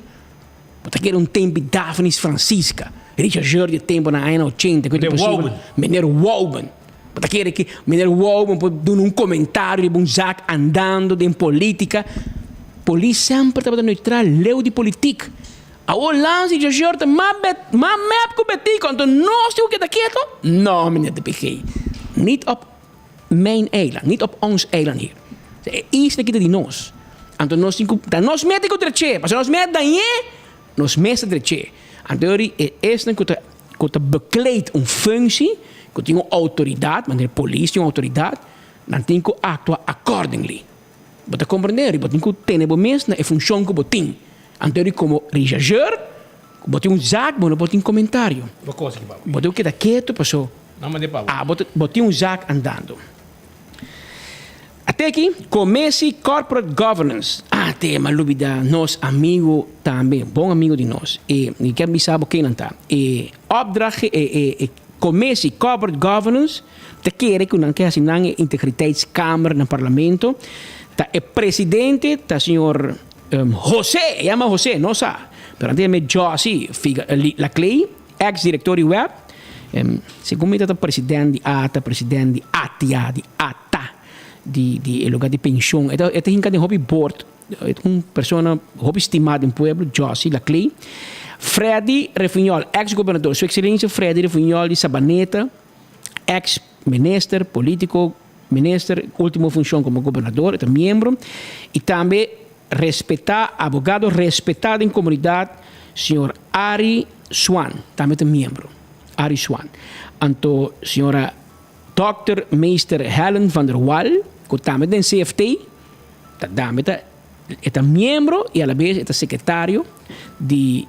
Pode querer tempo de Daphne Francisca, rechercheur de tempo nos anos 80, coisa possível? Meneer Wouben. Pode querer que meneer Wouben pode dar comentário de zaak andando de política. Polícia sempre está neutral, leu de política. A o lance rechercheur te map com betico, então nós temos que estar quieto? Não, meneer de PG. Niet op mijn eiland, niet op ons eiland hier. Iets dat die nos. Anto nos mete contra che, mas nos mete daí, nos mete contra che. Anto is que bekleedt een functie, que tem uma autoridade, mas a polícia tem uma autoridade, dan tem que actuar accordingly. Você compreender, você tem que ter o mesmo na função que você tem. Anto como rechercheur, você tem zaak, mas você tem comentário. Você tem que estar quieto, pessoal. Você tem zaak andando. Até aqui, comece corporate governance. Tem uma lubida, nosso amigo também, bom amigo de nós. E quer me saber quem não está. E opdracht, comece corporate governance, te quer que não quer assinar a integriteitskamer no parlamento. O presidente, o senhor José, chama José, não sabe. Pero antes me Josie, la Clay, ex-diretor web. Segundo o presidente de ATA, presidente de ATA, de ATA. De lugar de pensão. Este hinca de hobby board. Uma pessoa hobby estimada em pueblo, Josie, la Clay. Freddy Refinhol, ex-governador. Sua excelência Freddy Refinhol de Sabaneta, ex-ministro, político, ministro, última função como governador, é membro. E também advogado respeitado em comunidade, senhor Ari Swan, também é membro. Ari Swan. Então, senhora Dr. Meester Helen van der Wal, que também tem CFT, também é membro e, a la vez, é secretário de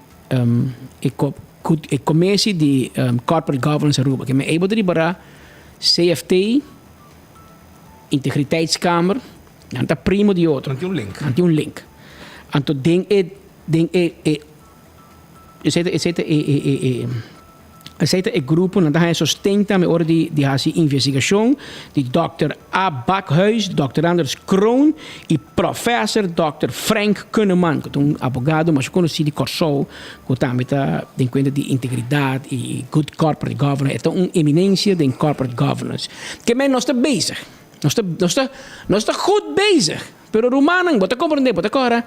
comissão de Corporate Governance Aruba, que é able de liberar CFT, Integriteitskamer, não está primo de outro.
Não tem link.
Não tem link. Então, aceita o grupo, na hij sustenta me orde die hasi investigação de Dr. A. Bakhuis, Dr. Anders Kroon e Professor Dr. Frank Kunneman, que é um advogado, mas conhecido de Corsou, que também tem conta de integridade e good corporate governance, é uma eminência de corporate governance. Que men nós está bezig, nós está goed bezig, pero Romanang, bota compreender, bota agora.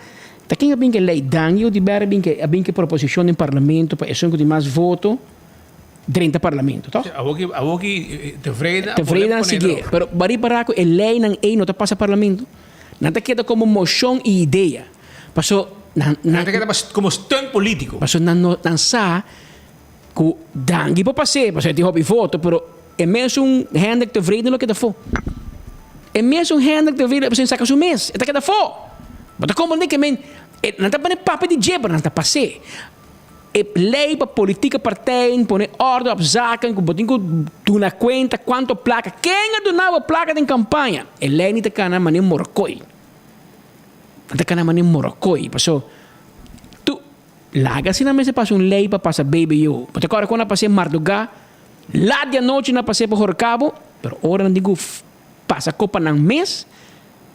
Quem tem que lei danho de ber bem que proposição no parlamento para isso de mais voto 30 parlamento, toch?
Aboki tevreden.
Tevreden seguir. Pero bari para ko lei nang ei não te passa parlamento. Não te queda como moção e ideia. Passou
não te queda como stunt político.
Passou não sa ku dangi pa passe, passou te hobby voto, pero é mesmo hand que tevreden lo que da fo. É mesmo hand que tevreden, você saca o mês, é que da fo. Mas como nem que men não tá para papo de jeba, não tá passe. Lei para política partij, poner ordem op zaken, doen na conta quanto placa. Quem é donava placa de campanha? Lei não te cana mané morocoi. Não te cana mané morocoi. Passou, tu laga se na mesa passa lei para passar baby eu. Mas agora quando passei Mardugá, lá de noite na passei para Horcabo, pero ora não digo passa copa nang mês.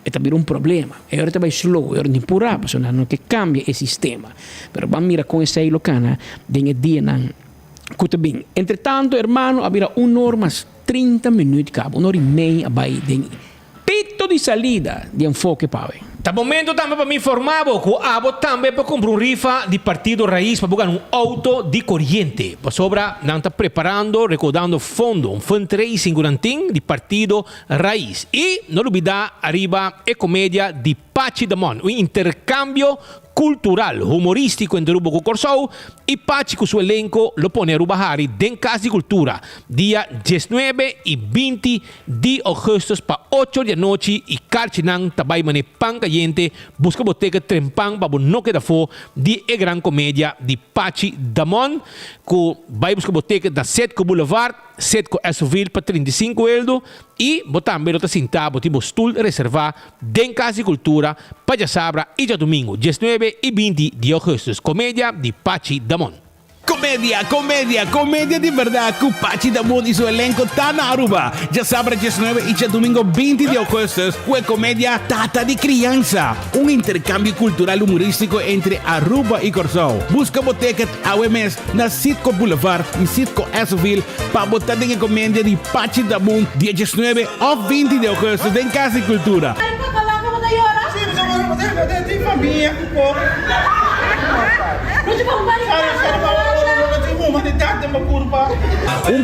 É também problema. É hora de slow, é hora de empurrar, porque não que cambia o sistema. Mas vamos mirar com esse aí locana, den dia não. Cuta bem. Entretanto, irmão, havia norma 30 minutos, cabo, 1h30, abai, den pito de salida de enfoque, pave.
Tá momento também para me informar, que o abo também para comprar rifa de Partido Raiz para buscar auto de corriente. Para sobra, não está preparando, recordando fundo, fundraising guranting de Partido Raiz. E, não olvidar, arriba, comédia de Pachi Damon, intercambio cultural, humorístico entre Rubo Corsou y Pachi con su elenco lo pone a Rubahari den Casa de Cultura, día 19 y 20 de agosto para 8 de la noche y Carchinang tabay mane pan caliente, busca boteca trempang para no queda fo de gran comedia de Pachi Damon, que vai buscar boteca da Setco Boulevard, Setco Esoville para 35 eldo e botam belo cinta botibo stool reservar den Casa de Cultura para sabra e já domingo 19 e 20 de agosto, comédia de Pachi Damon.
Comédia de verdade com Pachi Damon e seu elenco tá na Aruba. Já sábado 19 e já domingo 20 de agosto, com a comédia Tata de Criança, um intercâmbio cultural humorístico entre Aruba e Corsou. Busca boteca AWMS na Sitco Boulevard e Sitco Esoville para botar em comédia de Pachi Damon dia 19 ou 20 de agosto em Casa de Cultura.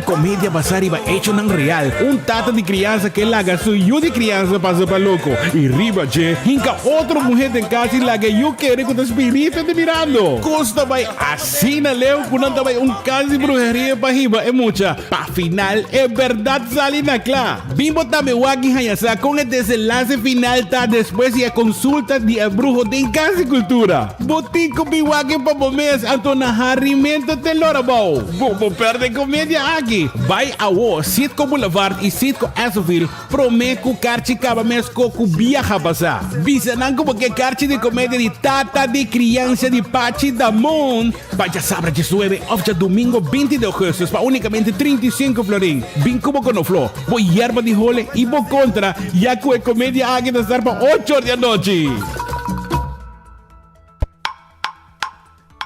Comédia basada hecho ng real. Tata de criança que laga su de criança passa para louco. E riba, che, hinca outra mulher em casa e laga eu quero com o espírito de mirando. Custa vai assim na leu, quando também caso de brujeria para riba é mucha. Pa final, é verdade sali na clá. Bimbo também wagi hayasa com o desenlace final tá depois e a consulta de brujo de Casa de Cultura. Botico biwagi pa bomês, anto na harimento de Lorabau. Bobo perde comédia aqui. Vai ao Sitco Boulevard e Sitco Esoville. Prometo carti caba mês coco viaja passar. Visa não como que carti de comédia de Tata de Criança de Pachi Damon. Vai sábado 19 ou já domingo 20 de agosto para unicamente 35 florim. Vim como com o flor. Vou hierba de role e vou contra. Já com a comédia aqui da estar para 8 da noite.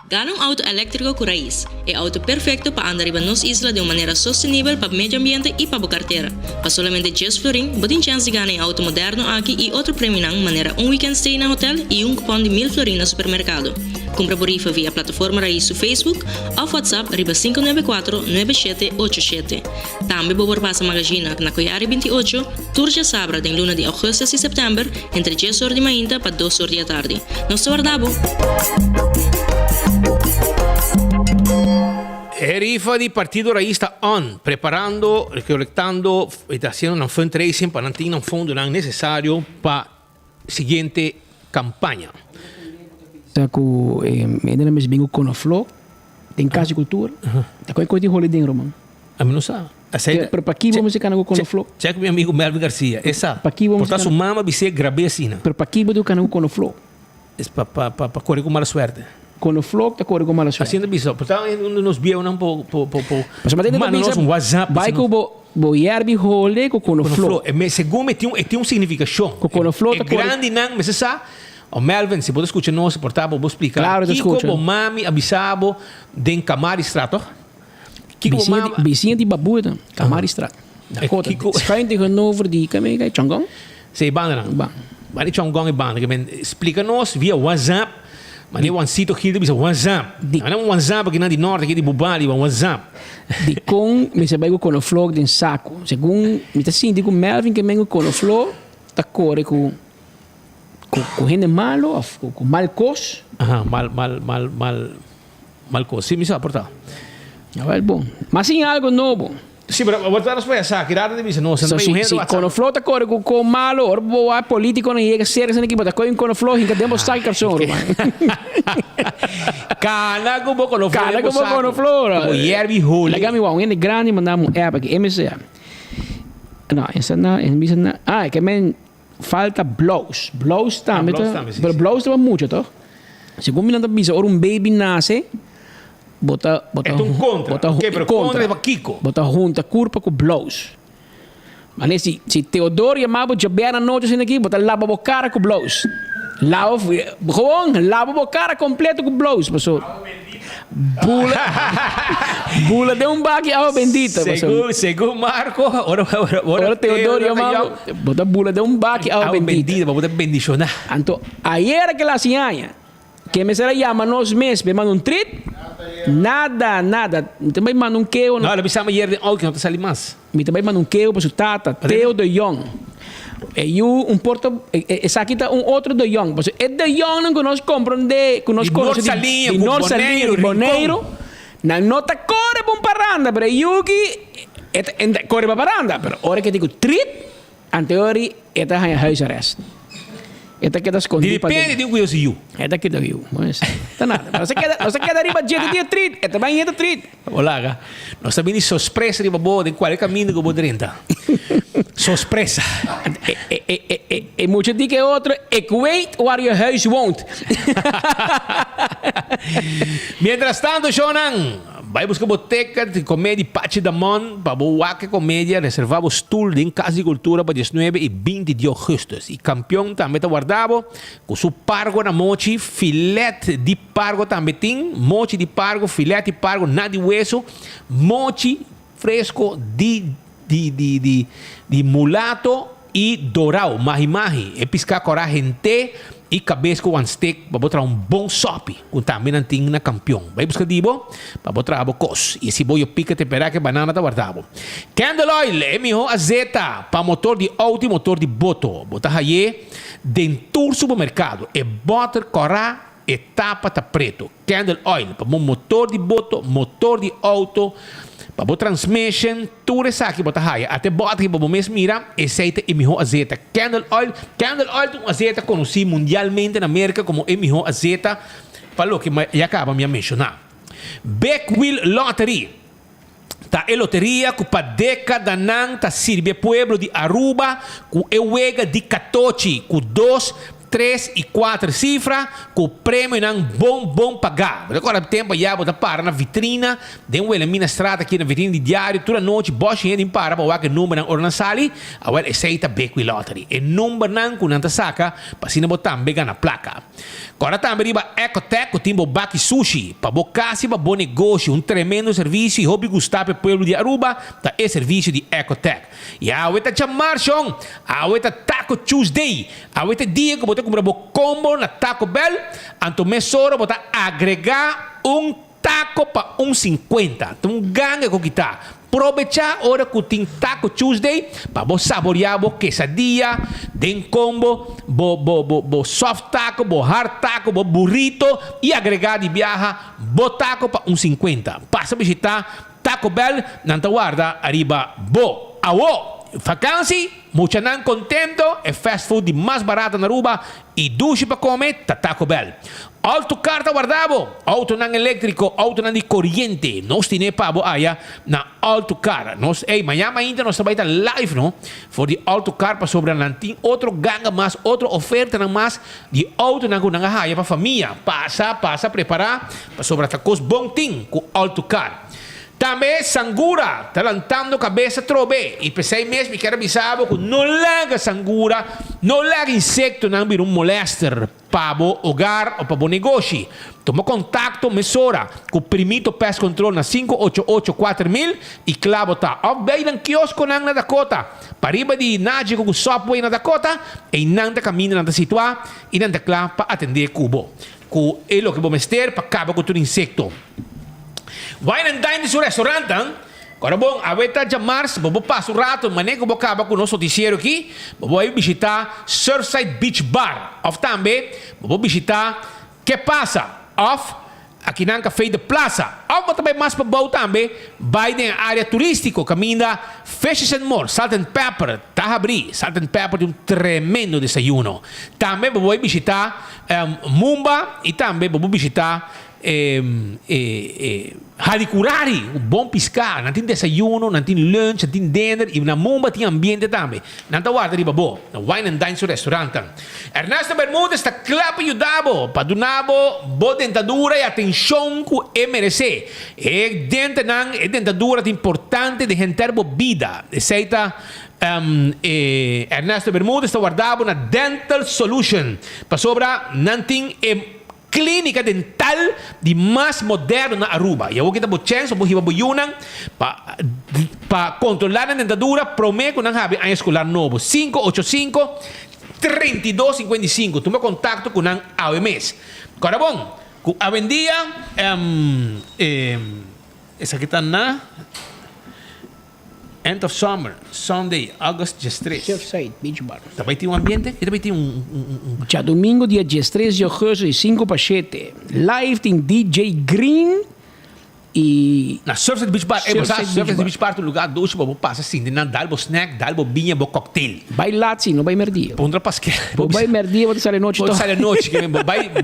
Gana um auto elétrico com Raiz. É auto perfeito para andar em nossa isla de uma maneira sustentável para o meio ambiente e para a carteira. Para solamente 10 florim, botem chance de ganhar auto moderno aqui e outro prêmio de maneira weekend stay na hotel e cupom de 1000 florim no supermercado. Compra por rifa via plataforma Raiz no Facebook ou WhatsApp riba 594-9787. Também vou passa magazina na Coiari 28, Turja Sabra de luna de agosto e setembro, entre 10 horas de manhã para 2 horas da tarde. Nos guardamos.
Rifa di Partido Raiz está on, preparando, recolectando, está haciendo un fundraising para mantener un fondo necesario para siguiente campaña.
Saco, ainda mais bingo com a flor, tem Casa de Cultura, tá com a coisa de rolê dentro, mano.
A mim não sabe.
Pero para aqui vamos ficar com a flor.
Check meu amigo Melvin Garcia, essa.
Para aqui vamos
ficar. Sua mama vai ser grave assim.
Pero para aqui vamos ficar com a flor.
É para correr com mala suerte.
Quando flok tá corre com mala suela.
Assim da bisa. Portanto, nos via um po.
Mas matei da bisa.
Um WhatsApp.
Vai com bo yerbi hole com quando flok.
Segundo tem significação.
Quando flok tá
grande não, mas essa. O Melvin, se você escutar nós, portável, vou explicar.
Claro, escuta.
Kiko, mami, avisabo, den camar estrato.
Vizinha de babuda, camar estrato. Kiko, schijnt tegenover die Kamega Chongong?
Sei banda não. Bani Chongong é banda, que explica-nos via WhatsApp. Mas nem um sítio aqui de WhatsApp. Não WhatsApp aqui na de norte, aqui de Bubali, WhatsApp.
De com, me se vai com o flog de saco. Segundo, me tá assim, digo Melvin que mengo com o flog, tá corre com gente malo, com mal cos.
Aham, mal cos. Sim, me sabe portar.
É bom. Mas sim algo novo.
Sim, pero voltamos para essa, que nada de visa, não,
so, quando flota corre com malo, or boa político não ia ser essa equipe, tá com quando flota, que temos sai carson,
Cana com boco no flora.
Cana com boco no flora.
O yerbi hole.
Legami wa, um grande mandamos app aqui, MCA. Não, essa não, essa não. Ah, é que men falta blows. Blows também, pero blows também muito, tá? Segundo me lembra bisa, or baby nasce. Bota
contra. Ok, pero contra é Kiko.
Bota junta curva com blows. Mas se Teodoro chamava de bem na noite assim aqui, bota lava a cara com blows. Lava a cara completo com blows, pessoal. Bula de baque ao bendita,
Segundo Marco,
ora Teodoro chamava, bota bula de baque ao bendita,
bota bendicionar.
Então, aí era que la sinha. Que me será llama nos meses, me manda treat. Nada. Também manda queo.
Não, ele chama hier de ook não te mais.
Me também manda queo para sua tata, Theo de Jong. E eu porto, essa aqui tá outro de Jong. Mas é de Jong que nós compramos de Norte Salinho, de Boneiro. Não nota corre para paranda, pero eu que corre para paranda, pero hora que digo treat, anteriori esta é huisarrest. Esta queda escondida.
Depende de um coisa you.
Esta queda you. Mas tá nada. Não se queda arriba dia treat. Esta vai ir treat.
Olá, nós também surpresa de bobo de qual caminho que vou renta. Surpresa.
E muito de que outro equate where your house won't.
Mientras tanto, Shonan, vai buscar boteca de comédia Pachi Damon para boa comédia reservado stool em Casa de Cultura para 19 e 20 de agosto. E campeão também está guardado com seu pargo na mochi, filete de pargo também tem, mochi de pargo, filete de pargo, nada de hueso, mochi fresco de mulato e dourado, mahi-mahi, e piscar coragem e cabeça com um steak para botar bom sope com também tem na campeão. Vai buscar dibo para botar a bocos e se boio pica temperar que banana tá guardado. Candle oil é melhor azeta para motor de auto e motor de boto. Botar aí dentro do supermercado e botar corá e tapa tá preto. Candle oil para motor de boto, motor de auto. Para o transmission, tudo isso aqui bota raia. Até bota aqui para o mês mira, aceita e melhor azeite. Candle oil é um azeite conhecido mundialmente na América como o melhor azeite. Falou que já acaba de mencionar. Backwheel Lottery. Ta a loteria que para década não ta sirve pueblo de Aruba com euega de 14 com 2, 3 e 4 cifras, com o prêmio não bom pagar. Agora tempo já botar para na vitrina, de um ele mina estrada aqui na vitrina de diário, toda noite, bocha gente para o que número não orna sali, agora aceita Backwheel Lottery. E número não com nanta saca, para se não botar bega na placa. Agora também riba Ecotec, o timbo baki sushi, para bocasi para bom negócio, tremendo serviço e hobby gostar para o povo de Aruba, tá é serviço de Ecotec. E a outra chamar chão, a outra Taco Tuesday, a outra dia que botar comprar combo na Taco Bell, anto mesoro botar agregar taco para 1,50. Então ganha com que tá. Aproveitar a hora que tem Taco Tuesday para você saborear o quesadilla, den combo, bo soft taco, bo hard taco, bo burrito e agregar de viaja, bo taco para 1,50. Passa a visitar Taco Bell, não te guarda, arriba, bo, awo. vakantie, moet je dan contento e fast food die mais barato na Aruba e douche para comer, Taco Bell. Autocar ta guardavo, auto nang elétrico, auto nang di corriente. Nos tine pabo aya na autocar. Nos, mañana ainda nos trabalha live, no? For die autocar pa sobra nanting outro ganga mas, outro oferta nang mas, di auto nang kunang haya pa família. Passa, preparar, pa sobra tacos bom ting com autocar. Também Sangura, talantando cabeça trobe. E pensei mesmo que era bisabo que não larga Sangura, não larga insecto, não vira molester para o hogar ou para o negócio. Toma contato, mesura, com o Primito Pest Control na 588-4000 e clavo tá. Ou bem no quiosco na Dakota. Pariba de Nádia com o software na Dakota e não da caminho na situa e não da claro para atender cubo. Com ele que vou mester para acabar com todo insecto. Wine and Dine sa restaurant, Agora bom, aveta de março, vou passar o rato, mané que vou acabar com o nosso noticiário aqui, vou visitar Surfside Beach Bar, ou também vou visitar Que Passa, of aqui na Café de Plaza, ou também mais para baixo também, vai na área turística, caminha Fishes and More, Salt and Pepper, Tahabri, Salt and Pepper de tremendo desayuno. Também vou visitar Mumba e também vou visitar Hadikurari, bom piscar, não tem desayuno, não tem lunch, não tem dinner e na Mumba tem ambiente também. Não está guarda riba bo, na Wine and Dine restaurante. Ernesto Bermúdez está claro para ajudar para donar boa dentadura e atenção que merece. É dentadura importante de gente vida. Aceita Ernesto Bermúdez está guardado na Dental Solution para sobra não tem clínica dental de mais moderna na Aruba. E eu kita bo chance, bo hiba bo yunang pa controlar a dentadura, prometo nang habi ang escolar novo 585-3255. Toma contato com ang AWMS. Agora bom, com a vendia essa aqui tá na End of Summer, Sunday, August 13.
Surfside Beach Bar.
Também tem ambiente? Também tem
Já domingo, dia 13 de agosto, de 5 para 7. Live tem DJ Green e...
Na Surfside Beach Bar. Surfside Beach Bar é um lugar doce, vou passar assim, dá bo snack, dá bo vinha, bo cocktail.
Vai lá, sim, não vai merdia.
Pondra pasque.
Vai merdia, vou sair à noite.
Vou sair à noite,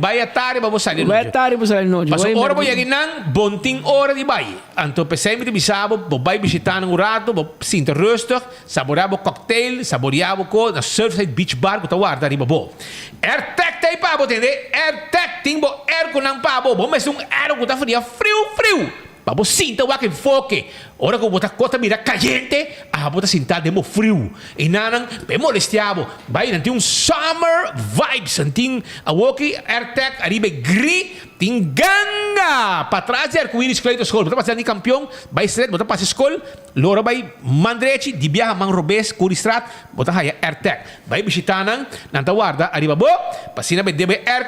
vai à tarde, vou sair à noite.
Vai à tarde, vou sair à noite.
Mas hora vou ir nan, bonting hora de vai. Então, pensei me bisabo, vou vai visitar um rato, vou sinto rustig, saborear o cocktail, saborear o co na Surfside Beach Bar, que tá guarda riba bo. Airtech tem pabo, entende? Airtech tem bo air com não pabo, bom, mas air que tá frio. Para sinta o que foque. Ora que botar costa mira caliente, botar sinta demo frio. E nanang pe molestiabo. Vai nanti summer vibes, nanti a walkie AirTech arriba gri, ting ganga. Para trás de arco-íris Cleiton School. Botar passar ni campeão, vai straight, botar passar school, lora vai mandreci di biaha mang robes curistrat, botar haya AirTech. Vai visitar nang, nanta guarda arriba bo, pasina be debe air